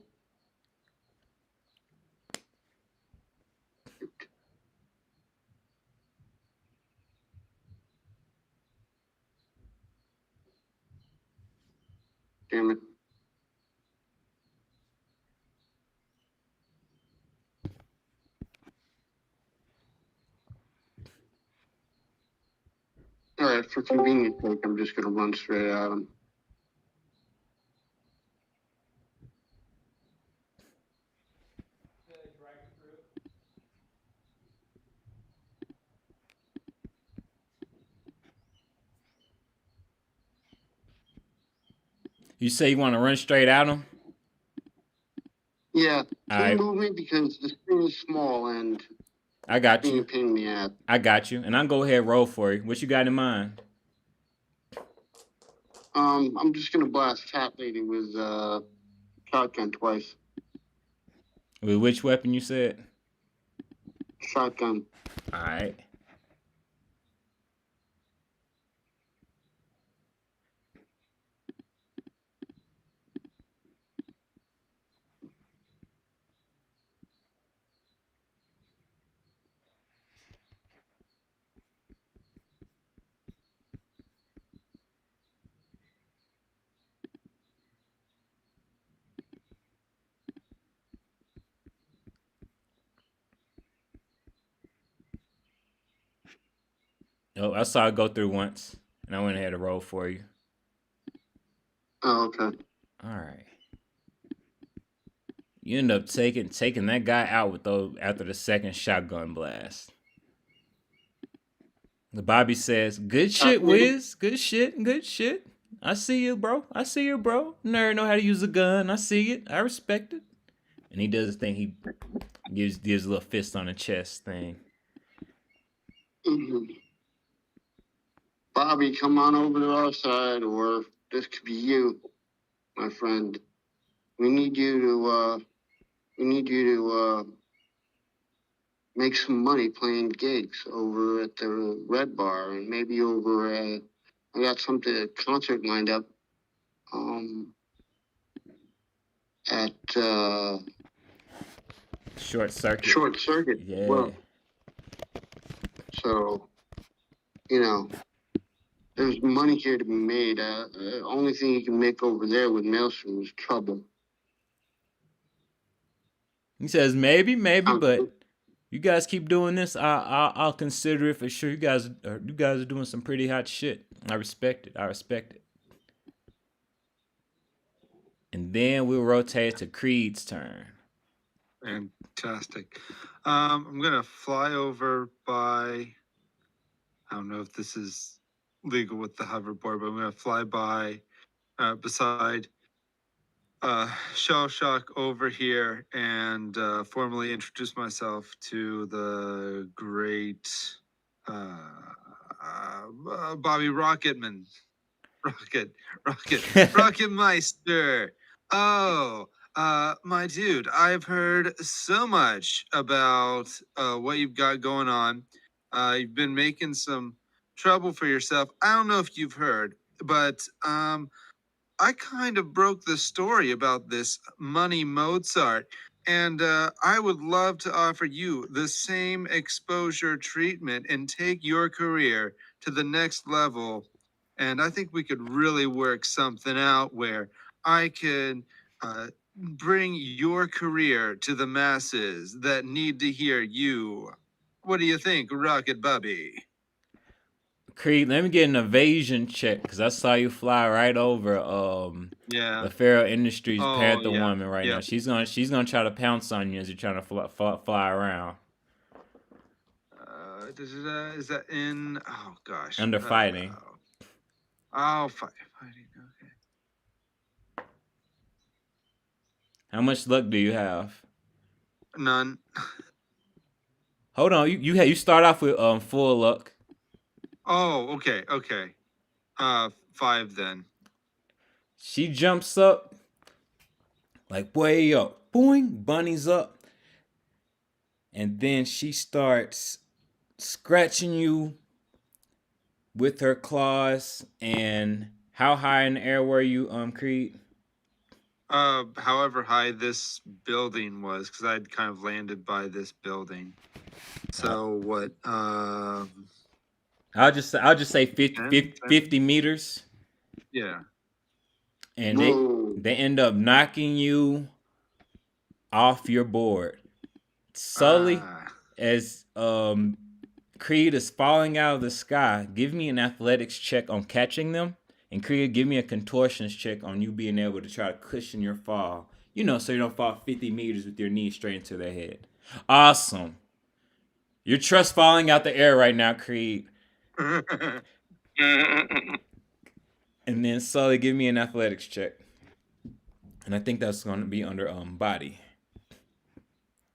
Damn it. All right. For convenience sake, I'm just gonna run straight at him. You say you want to run straight at him? Yeah. All Can right. you move me because the screen is small and I got being a you. pain in the ass. I got you, and I'll go ahead and roll for you. What you got in mind? I'm just gonna blast Fat Lady with shotgun twice. With which weapon you said? Shotgun. All right. Oh, I saw it go through once, and I went ahead and roll for you. Oh, okay. All right. You end up taking that guy out with those after the second shotgun blast. The Bobby says, "Good shit, Wiz. Good shit. Good shit. I see you, bro. I see you, bro. Nerd know how to use a gun. I see it. I respect it." And he does his thing. He gives a little fist on the chest thing. Mm-hmm. Bobby, come on over to our side, or this could be you, my friend. We need you to make some money playing gigs over at the Red Bar, and maybe over. I got a concert lined up. At Short circuit. Short Circuit. Yeah. Well, so there's money here to be made. Only thing you can make over there with Maelstrom is trouble. He says maybe, but you guys keep doing this, I'll consider it for sure. You guys are doing some pretty hot shit. I respect it. And then we'll rotate to Creed's turn. Fantastic. I'm gonna fly over by. I don't know if this is legal with the hoverboard, but I'm gonna fly by beside Shell Shock over here and formally introduce myself to the great Bobby Rocketman. Rocket Meister. Oh, my dude, I've heard so much about what you've got going on. You've been making some trouble for yourself. I don't know if you've heard, but I kind of broke the story about this money Mozart, and I would love to offer you the same exposure treatment and take your career to the next level. And I think we could really work something out where I could bring your career to the masses that need to hear you. What do you think, Rocket Bubby? Creed, let me get an evasion check because I saw you fly right over Yeah. the Pharaoh Industries Oh, Panther yeah. woman right now. Yep. She's gonna try to pounce on you as you're trying to fly around Is that in? Oh gosh. under fighting. Fighting. Okay. How much luck do you have? None. Hold on, you start off with full luck. Oh, okay, okay. 5 then. She jumps up like way up, boing, bunnies up, and then she starts scratching you with her claws. And how high in the air were you, Creed? However high this building was, because I'd kind of landed by this building. So what? I'll just say 50, 10, 50 meters, yeah. and Whoa. they end up knocking you off your board. Sully, Ah, as Creed is falling out of the sky, give me an athletics check on catching them, and Creed, give me a contortions check on you being able to try to cushion your fall. You know, so you don't fall 50 meters with your knees straight into their head. Awesome. You're trust falling out the air right now, Creed. And then Sully, give me an athletics check. And I think that's going to be under body.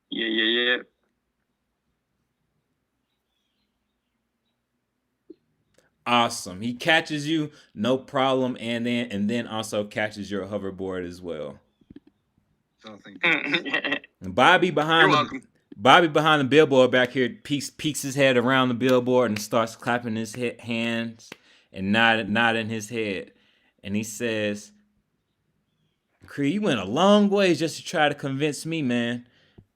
Yeah. Awesome. He catches you, no problem, and then also catches your hoverboard as well. don't think. And Bobby You're behind welcome. the billboard back here peeks his head around the billboard and starts clapping his hands and nodding his head. And he says, Creed, you went a long ways just to try to convince me, man.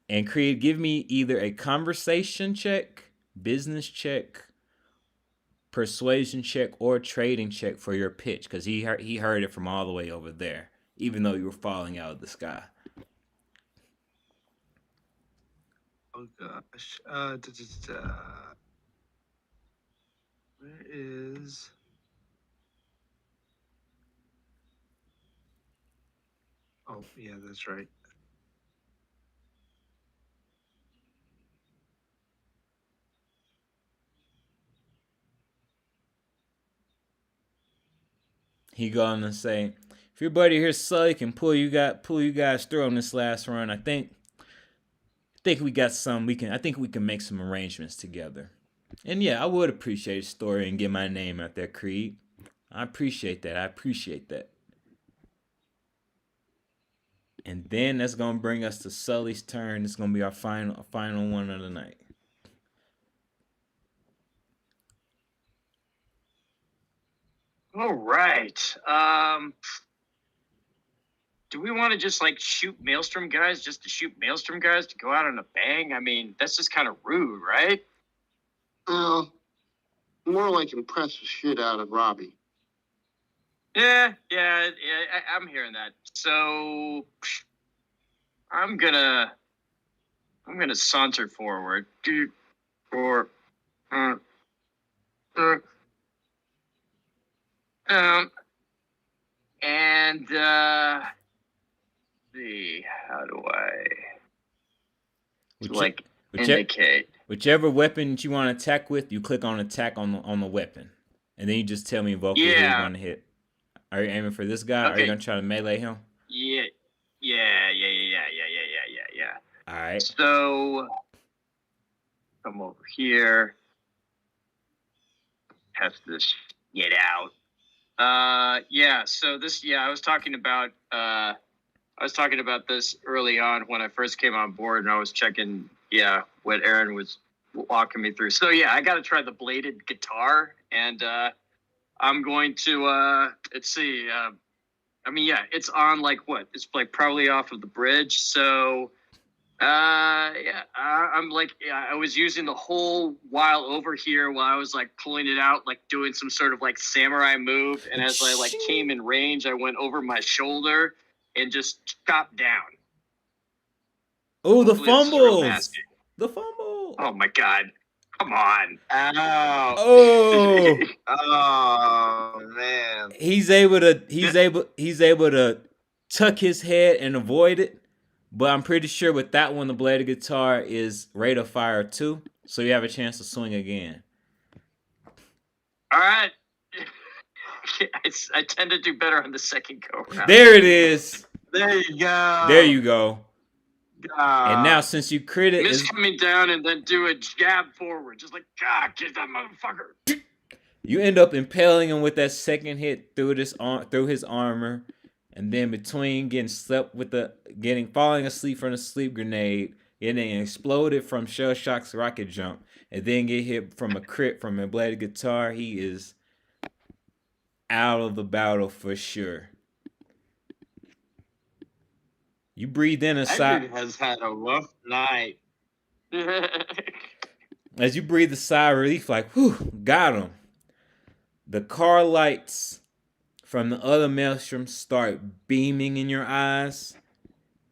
And Creed, give me either a conversation check, business check, persuasion check, or trading check for your pitch, because he heard it from all the way over there, even though you were falling out of the sky. Oh gosh. Where is? Oh yeah, that's right. He gonna say, if your buddy here Sully can pull you guys through on this last run, I think we got some. I think we can make some arrangements together. And yeah, I would appreciate a story and get my name out there, Creed. I appreciate that. And then that's gonna bring us to Sully's turn. It's gonna be our final one of the night. All right. Do we want to just like shoot Maelstrom guys just to shoot Maelstrom guys to go out on a bang? I mean, that's just kind of rude, right? Well, more like impress the shit out of Robbie. Yeah. I'm hearing that. So I'm gonna saunter forward. Or and see, how do I indicate? Whichever weapon that you want to attack with, you click on attack on the weapon, and then you just tell me vocally who you're Yeah. going to hit. Are you aiming for this guy? Or are you Okay. going to try to melee him? Yeah. All right. So come over here. Test this get out. So this I was talking about this early on when I first came on board, and I was checking what Aaron was walking me through. So I got to try the bladed guitar, and I'm going to let's see. I mean, yeah, it's on like what? It's like probably off of the bridge. So, yeah, I'm like, yeah, I was using the whole while over here while I was like pulling it out, like doing some sort of like samurai move. And as I like came in range, I went over my shoulder and just chopped down. Oh, the Hopefully this is real fumbles. nasty. The fumble. Oh my god! Come on! Ow. Oh, Oh man. he's able to tuck his head and avoid it. But I'm pretty sure with that one, the blade of guitar is rate of fire 2, so you have a chance to swing again. All right. I tend to do better on the second go round. There it is. There you go. There you go. Ah. And now since you crit it, Miss is coming down and then do a jab forward, just like God, get that motherfucker. you end up impaling him with that second hit through his armor, and then between falling asleep from the sleep grenade, getting exploded from Shell Shock's rocket jump, and then get hit from a crit from a bladed guitar, he is out of the battle for sure. You breathe in a That sigh. dude has had a rough night. As you breathe a sigh of relief, like, whew, got him. The car lights from the other maelstrom start beaming in your eyes,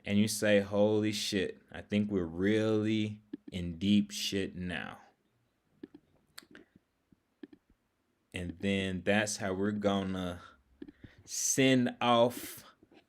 and you say, holy shit, I think we're really in deep shit now. And then that's how we're gonna send off